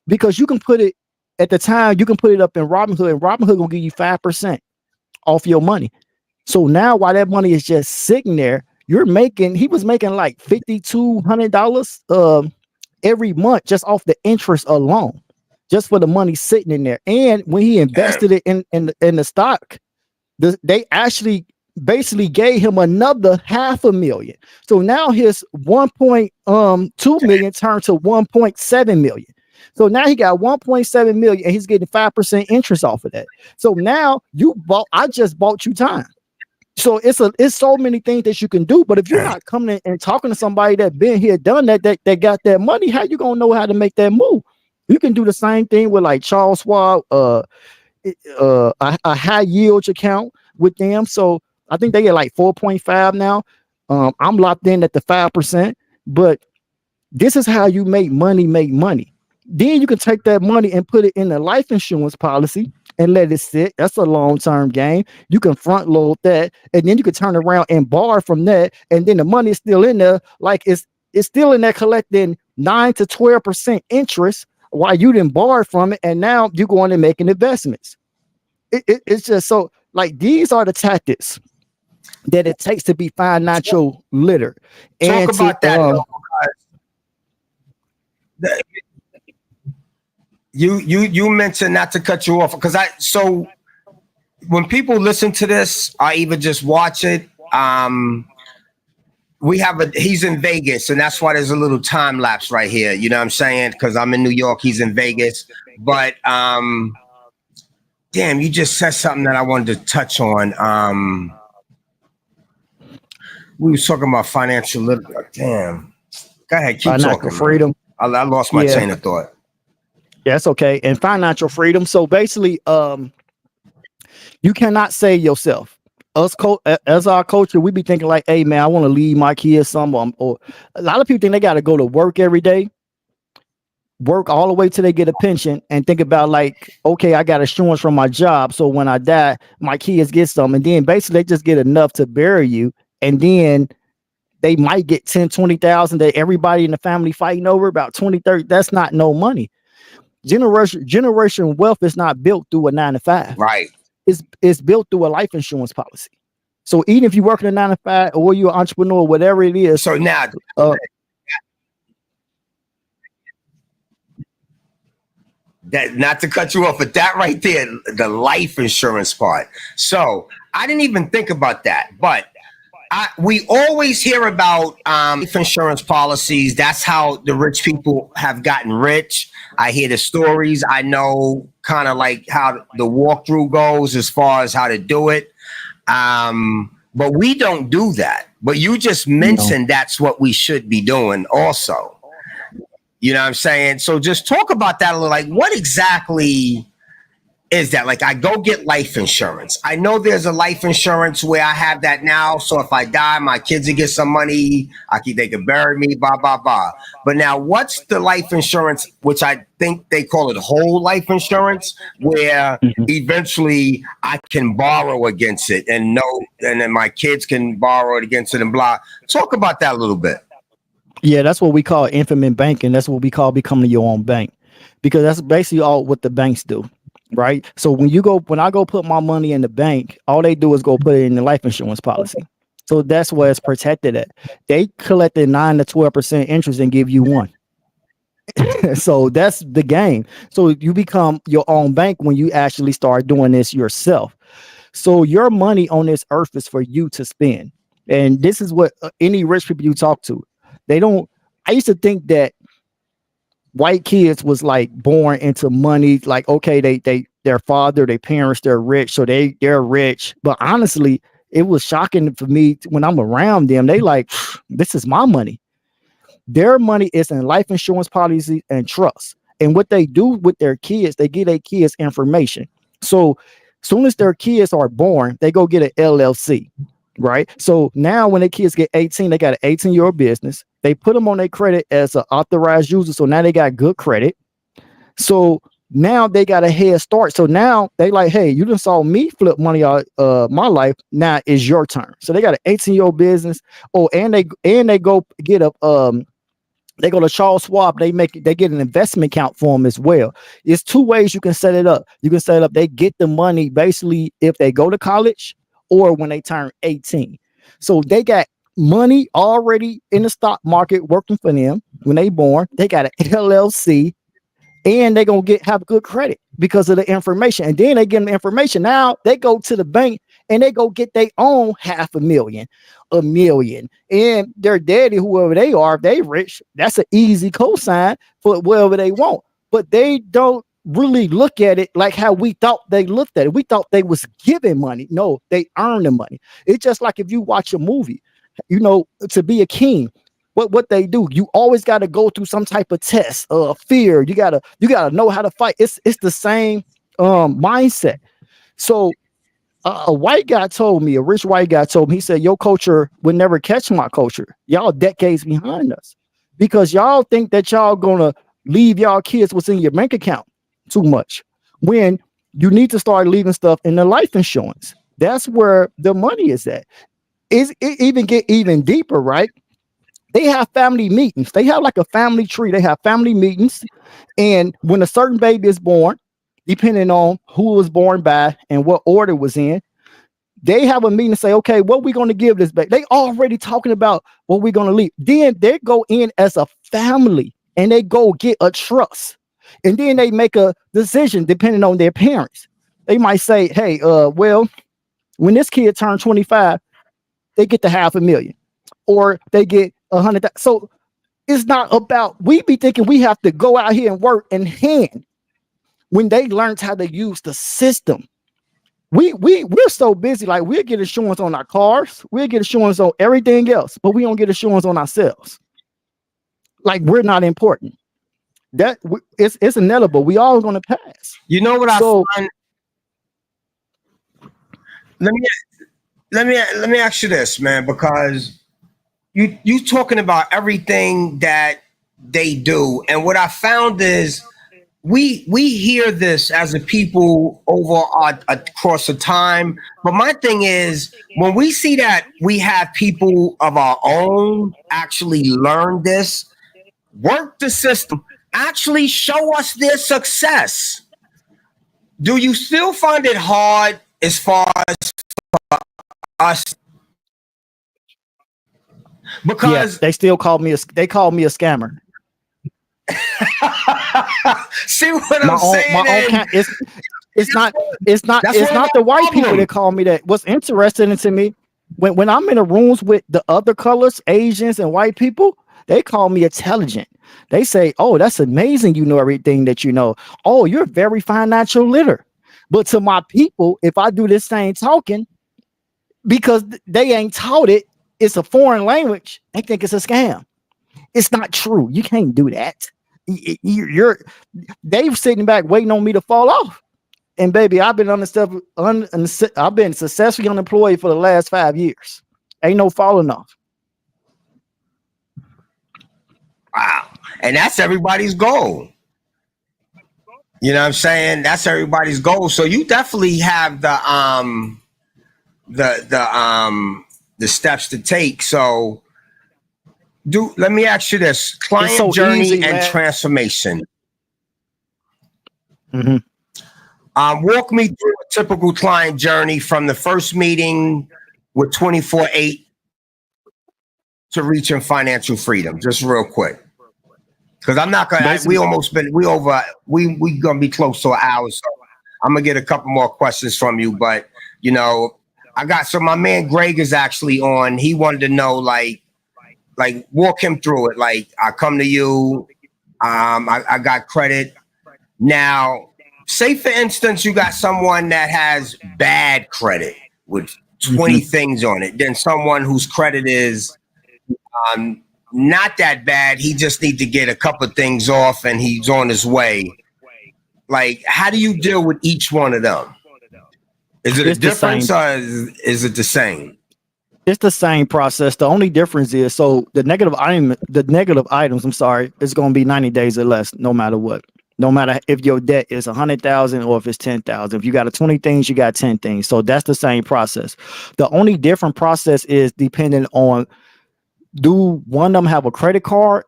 Because you can put it at the time, you can put it up in Robinhood, and Robinhood gonna give you 5% off your money. So now while that money is just sitting there, he was making like $5,200 every month just off the interest alone, just for the money sitting in there. And when he invested it in the stock, they actually basically gave him another $500,000. So now his 1.2 million turned to 1.7 million. So now he got 1.7 million and he's getting 5% interest off of that. So now I just bought you time. So it's so many things that you can do. But if you're not coming and talking to somebody that been here, done that got that money, how you gonna know how to make that move? You can do the same thing with like Charles Schwab, a high yield account with them. So I think they get like 4.5 now. I'm locked in at the 5%. But this is how you make money. Then you can take that money and put it in a life insurance policy and let it sit. That's a long-term game. You can front load that, and then you can turn around and borrow from that, and then the money is still in there, like it's still in there collecting 9 to 12% interest while you didn't borrow from it, and now you're going and making investments. It's just so like these are the tactics that it takes to be financial literate. Talk about that. You mentioned, not to cut you off, because so when people listen to this or even just watch it, he's in Vegas, and that's why there's a little time lapse right here. You know what I'm saying? Because I'm in New York, he's in Vegas. But damn, you just said something that I wanted to touch on. We was talking about financial literacy. Damn. Go ahead, keep financial talking, freedom. man. I lost my Yeah. chain of thought. Yeah, that's okay. And financial freedom. So basically, you cannot save yourself. As our culture, we be thinking like, "Hey, man, I want to leave my kids some." Or a lot of people think they got to go to work every day, work all the way till they get a pension, and think about like, okay, I got insurance from my job, so when I die, my kids get some, and then basically they just get enough to bury you, and then they might get 10, 20,000 that everybody in the family fighting over about 20, 30. That's not no money. Generation wealth is not built through a 9 to 5. Right. It's built through a life insurance policy. So even if you work in a 9 to 5 or you're an entrepreneur, whatever it is. So now, that, not to cut you off, but that right there, the life insurance part. So I didn't even think about that, but we always hear about life insurance policies. That's how the rich people have gotten rich. I hear the stories. I know kind of like how the walkthrough goes as far as how to do it. But we don't do that. But you just mentioned that's what we should be doing also. You know what I'm saying? So just talk about that a little. Like, what exactly is that? Like, I go get life insurance. I know there's a life insurance where I have that now. So if I die, my kids will get some money. They can bury me, blah, blah, blah. But now what's the life insurance, which I think they call it whole life insurance, where eventually I can borrow against it and then my kids can borrow it against it and blah. Talk about that a little bit. Yeah, that's what we call infinite banking. That's what we call becoming your own bank, because that's basically all what the banks do, right? So when I go put my money in the bank, all they do is go put it in the life insurance policy. So that's where it's protected at. They collected 9 to 12% interest and give you 1. So that's the game. So you become your own bank when you actually start doing this yourself. So your money on this earth is for you to spend. And this is what any rich people you talk to, I used to think that white kids was like born into money. Like, okay, their father, their parents, they're rich. So they're rich. But honestly, it was shocking for me when I'm around them. They like, this is my money. Their money is in life insurance policy and trust. And what they do with their kids, they give their kids information. So soon as their kids are born, they go get an LLC. Right. So now when the kids get 18, they got an 18-year-old business. They put them on their credit as an authorized user. So now they got good credit. So now they got a head start. So now they like, hey, you done saw me flip money out my life. Now it's your turn. So they got an 18-year-old business. Oh, and they go get they go to Charles Schwab. They get an investment account for them as well. It's 2 ways you can set it up. You can set it up. They get the money basically if they go to college or when they turn 18. So they got money already in the stock market working for them when they born. They got an LLC, and they're going to have good credit because of the information. And then they get the information. Now they go to the bank and they go get their own $500,000, $1 million. And their daddy, whoever they are, if they rich, that's an easy cosign for whatever they want. But they don't really look at it like how we thought they looked at it. We thought they was giving money. No, they earn the money. It's just like if you watch a movie, to be a king, what they do, you always got to go through some type of test, fear. You gotta know how to fight. It's the same mindset. So a rich white guy told me, he said, your culture would never catch my culture. Y'all decades behind us because y'all think that y'all gonna leave y'all kids what's in your bank account too much, when you need to start leaving stuff in the life insurance. That's where the money is at. It even get even deeper, right? They have family meetings. They have like a family tree. They have family meetings. And when a certain baby is born, depending on who was born by and what order was in, they have a meeting and say, okay, what we going to give this baby? They already talking about what we're going to leave. Then they go in as a family and they go get a trust. And then they make a decision depending on their parents. They might say, hey, well, when this kid turned 25, they get the $500,000 or they get 100,000. So it's not about, we be thinking we have to go out here and work in hand when they learned how to use the system. We're so busy, like we'll get insurance on our cars, we'll get insurance on everything else, but we don't get insurance on ourselves. like we're not important. It's inevitable. We all going to pass. You know what So- I find? Let me ask you this, man, because you talking about everything that they do, and what I found is we hear this as a people over across the time, but my thing is when we see that we have people of our own actually learn this, work the system, actually show us their success. Do you still find it hard as far as us? Because Yeah, they still call me a scammer. see what I'm saying? It's not That's one of the my white people problems. that call me that. What's interesting to me when I'm in the rooms with the other colors, Asians and white people, they call me intelligent. They say, "Oh, that's amazing. You know everything that you know. Oh, you're very financial literate." But to my people, if I do this same talking, because they ain't taught it, it's a foreign language. They think it's a scam. It's not true. You can't do that. You're they sitting back waiting on me to fall off. And baby, I've been I've been successfully unemployed for the last 5 years. Ain't no falling off. Wow. And that's everybody's goal. You know what I'm saying? That's everybody's goal. So you definitely have the steps to take. So let me ask you this: client so journey easy, and man. transformation. Mm-hmm. Walk me through a typical client journey from the first meeting with 24/8 to reaching financial freedom. Just real quick. Because I'm not gonna. We gonna be close to an hour, so I'm gonna get a couple more questions from you. But you know, my man Greg is actually on. He wanted to know, like walk him through it. Like I come to you, I got credit. Now, say for instance, you got someone that has bad credit with 20 things on it. Then someone whose credit is not that bad. He just need to get a couple of things off and he's on his way. Like, how do you deal with each one of them? Is it a difference or is it the same? It's the same process. The only difference is the negative items, I'm sorry, it's going to be 90 days or less, no matter what. No matter if your debt is 100,000 or if it's 10,000. If you got 20 things, you got 10 things. So that's the same process. The only different process is depending on, do one of them have a credit card,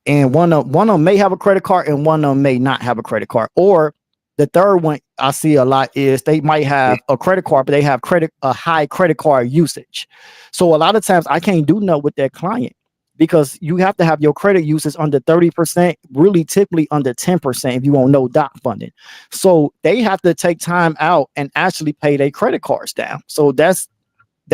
and one of them may have a credit card and one of them may not have a credit card. Or the third one I see a lot is they might have a credit card, but they have a high credit card usage. So a lot of times I can't do nothing with that client because you have to have your credit usage under 30%, really typically under 10% if you want no doc funding. So they have to take time out and actually pay their credit cards down. So that's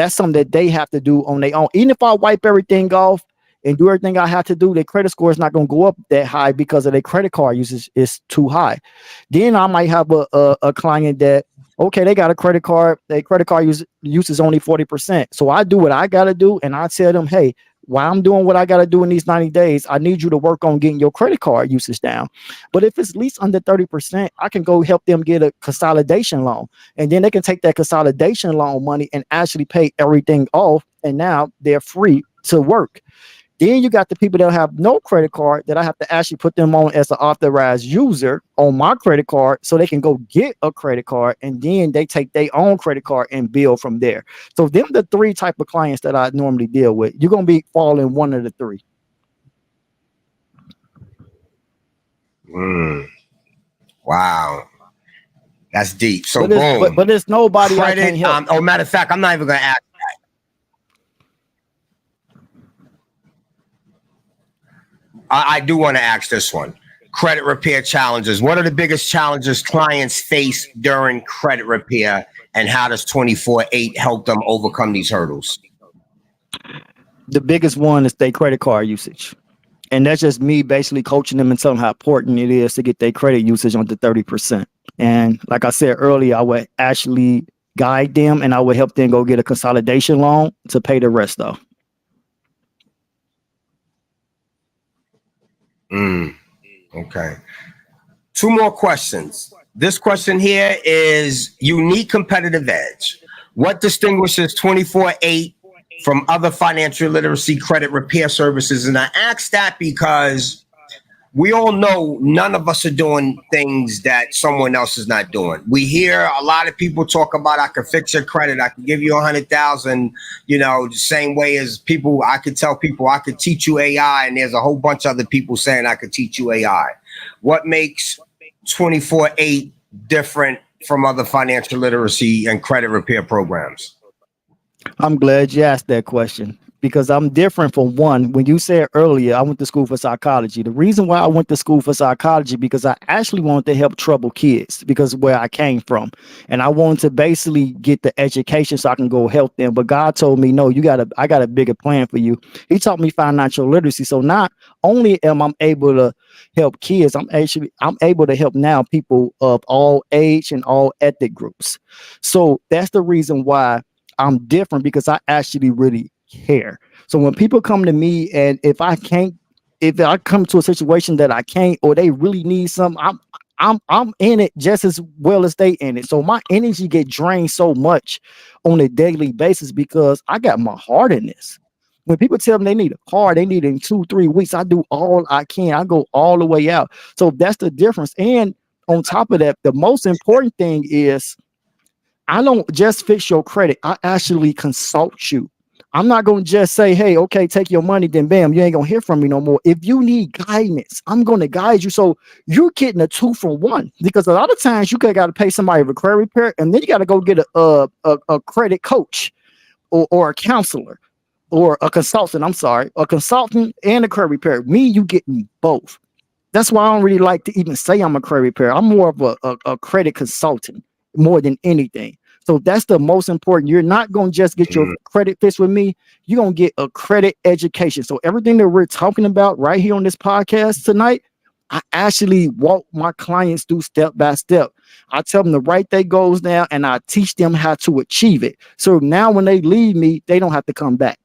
something that they have to do on their own. Even if I wipe everything off and do everything I have to do, their credit score is not going to go up that high because of their credit card usage is too high. Then I might have a client that, okay, they got a credit card. Their credit card use is only 40%. So I do what I got to do. And I tell them, hey, while I'm doing what I got to do in these 90 days, I need you to work on getting your credit card usage down. But if it's at least under 30%, I can go help them get a consolidation loan. And then they can take that consolidation loan money and actually pay everything off. And now they're free to work. Then you got the people that have no credit card that I have to actually put them on as an authorized user on my credit card so they can go get a credit card, and then they take their own credit card and bill from there. So them the three type of clients that I normally deal with. You're going to be falling one of the three. Wow. That's deep. So but it's nobody credit, I can't help. matter of fact, I'm not even going to ask that. I do want to ask this one. Credit repair challenges. What are the biggest challenges clients face during credit repair, and how does 24/8 help them overcome these hurdles? The biggest one is their credit card usage. And that's just me basically coaching them and telling them how important it is to get their credit usage under 30%. And like I said earlier, I would actually guide them and I would help them go get a consolidation loan to pay the rest off. Okay. 2 more questions. This question here is unique competitive edge. What distinguishes 24/8 from other financial literacy credit repair services? And I ask that because we all know none of us are doing things that someone else is not doing. We hear a lot of people talk about, I can fix your credit, I can give you 100,000, the same way as people, I could tell people I could teach you AI, and there's a whole bunch of other people saying I could teach you AI. What makes 24/8 different from other financial literacy and credit repair programs? I'm glad you asked that question because I'm different from one. When you said earlier, I went to school for psychology. The reason why I went to school for psychology, because I actually wanted to help troubled kids because of where I came from. And I wanted to basically get the education so I can go help them. But God told me, no, I got a bigger plan for you. He taught me financial literacy. So not only am I able to help kids, I'm able to help now people of all age and all ethnic groups. So that's the reason why I'm different, because I actually really care. So when people come to me, and if I come to a situation that I can't, or they really need something, I'm in it just as well as they in it. So my energy get drained so much on a daily basis because I got my heart in this. When people tell me they need a car, they need it in 2-3 weeks, I do all I can. I go all the way out. So that's the difference. And on top of that, the most important thing is I don't just fix your credit. I actually consult you. I'm not going to just say, hey, okay, take your money, then bam, you ain't going to hear from me no more. If you need guidance, I'm going to guide you. So you're getting a 2-for-1, because a lot of times you got to pay somebody for credit repair, and then you got to go get a credit coach or a counselor or a consultant. I'm sorry, a consultant and a credit repair. Me, you get me both. That's why I don't really like to even say I'm a credit repair. I'm more of a credit consultant more than anything. So that's the most important. You're not going to just get your credit fixed with me. You're going to get a credit education. So everything that we're talking about right here on this podcast tonight, I actually walk my clients through step by step. I tell them to write their goals down, and I teach them how to achieve it. So now when they leave me, they don't have to come back.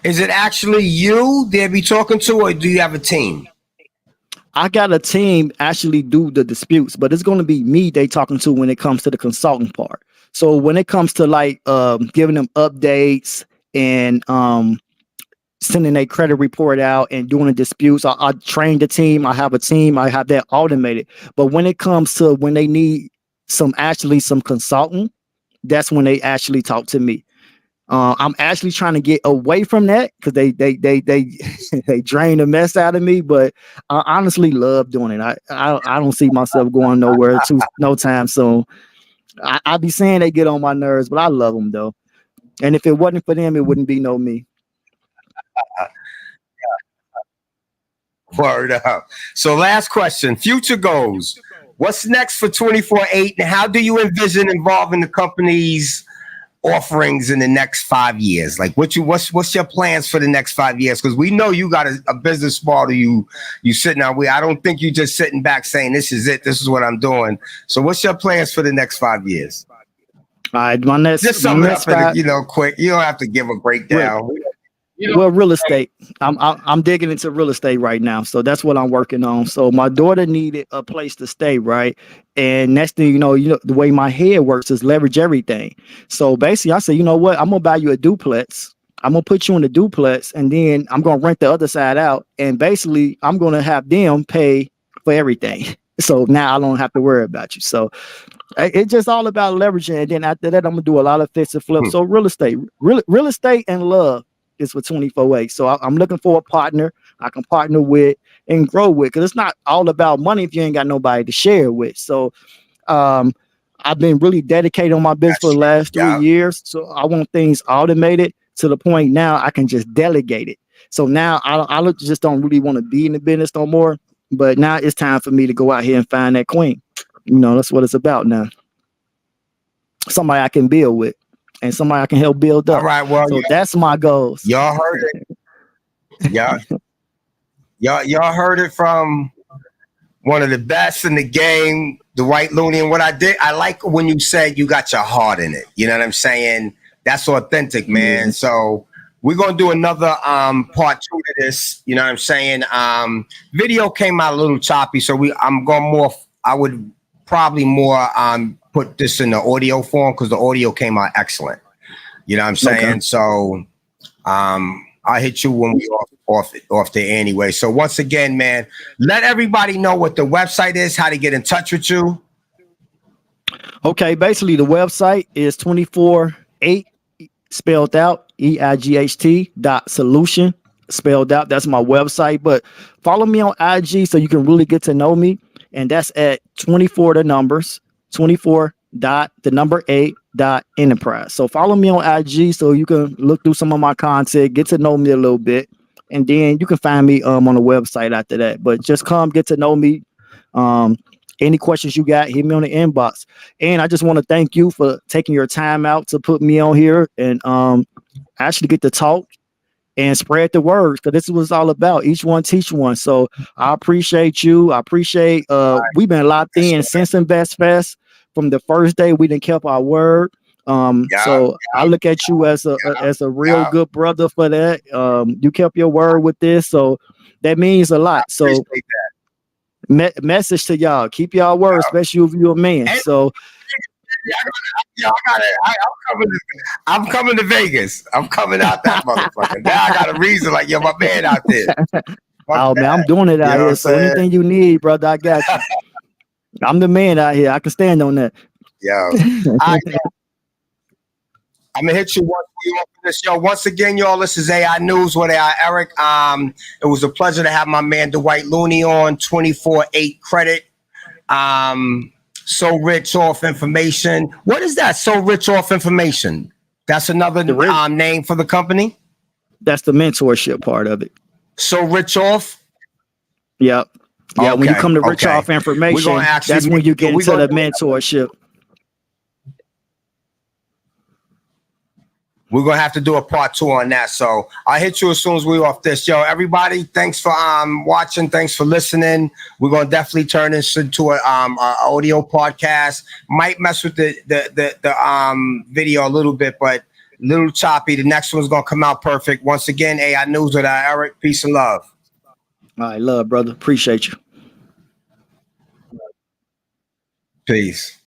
Is it actually you they'll be talking to, or do you have a team? I got a team actually do the disputes, but it's going to be me they talking to when it comes to the consulting part. So when it comes to like giving them updates and sending a credit report out and doing the disputes, I train the team. I have a team. I have that automated. But when it comes to when they need some consulting, that's when they actually talk to me. I'm actually trying to get away from that because they they drain the mess out of me. But I honestly love doing it. I don't see myself going nowhere no time soon. I be saying they get on my nerves, but I love them though. And if it wasn't for them, it wouldn't be no me. Word up. So last question, future goals. What's next for 24/8, and how do you envision involving the company's offerings in the next 5 years? Like what's your plans for the next 5 years? Because we know you got a business model you sitting out. I don't think you just sitting back saying this is it, this is what I'm doing. So what's your plans for the next 5 years? All right, my next, just sum it up in, quick. You don't have to give a breakdown. Well, real estate. I'm digging into real estate right now, so that's what I'm working on. So my daughter needed a place to stay, right? And next thing you know, the way my head works is leverage everything. So basically, I said, you know what? I'm gonna buy you a duplex. I'm gonna put you in the duplex, and then I'm gonna rent the other side out. And basically, I'm gonna have them pay for everything. So now I don't have to worry about you. So it's just all about leveraging. And then after that, I'm gonna do a lot of fix and flip. So real estate and love is for 24/8. So I'm looking for a partner I can partner with and grow with, because it's not all about money if you ain't got nobody to share with. So I've been really dedicated on my business for the last 3 years. So I want things automated to the point now I can just delegate it. So now I just don't really want to be in the business no more. But now it's time for me to go out here and find that queen. That's what it's about now. Somebody I can build with. And somebody I can help build up. All right, well, so that's my goals. Y'all heard it. Y'all heard it from one of the best in the game, Dwight Looney. And what I like when you said you got your heart in it. You know what I'm saying? That's authentic, man. So we're gonna do another part 2 to this. You know what I'm saying? Video came out a little choppy, so I'm going more. I would probably more put this in the audio form because the audio came out excellent. You know what I'm saying? Okay. So I'll hit you when we off there anyway. So once again, man, let everybody know what the website is, how to get in touch with you. Okay, basically the website is 248 spelled out EIGHT.solution spelled out. That's my website. But follow me on IG so you can really get to know me. And that's at 24 the numbers 24 dot the number 8 dot enterprise. So follow me on IG so you can look through some of my content, get to know me a little bit, and then you can find me on the website after that. But just come get to know me. Any questions you got, hit me on the inbox. And I just want to thank you for taking your time out to put me on here and actually get to talk and spread the word, because this is what it's all about. Each one teach one. So I appreciate you. I appreciate we've been locked in since Invest Fest. From the first day, we didn't keep our word. So I look at you as a real good brother for that. You kept your word with this, so that means a lot. So message to y'all: keep y'all word, especially if you're a man. So I'm coming to Vegas. I'm coming out that motherfucker. Now I got a reason, like, yo, my man out there. Oh man, I'm doing it out here. So anything you need, brother, I got you. I'm the man out here. I can stand on that. Yo, I'm gonna hit you once we open this. Yo, once again, y'all, this is AI News with AI Erik. It was a pleasure to have my man Dwight Looney on. 24/8 credit. So rich off information. What is that? So rich off information. That's another name for the company. That's the mentorship part of it. So rich off. Yep. Yeah. When you come to rich off information, that's when you get into the mentorship. We're gonna have to do a part 2 on that. So I'll hit you as soon as we're off this. Yo, everybody, thanks for watching. Thanks for listening. We're gonna definitely turn this into a audio podcast. Might mess with the video a little bit, but a little choppy. The next one's gonna come out perfect. Once again, AI News with Erik. Peace and love. All right, love, brother. Appreciate you. Peace.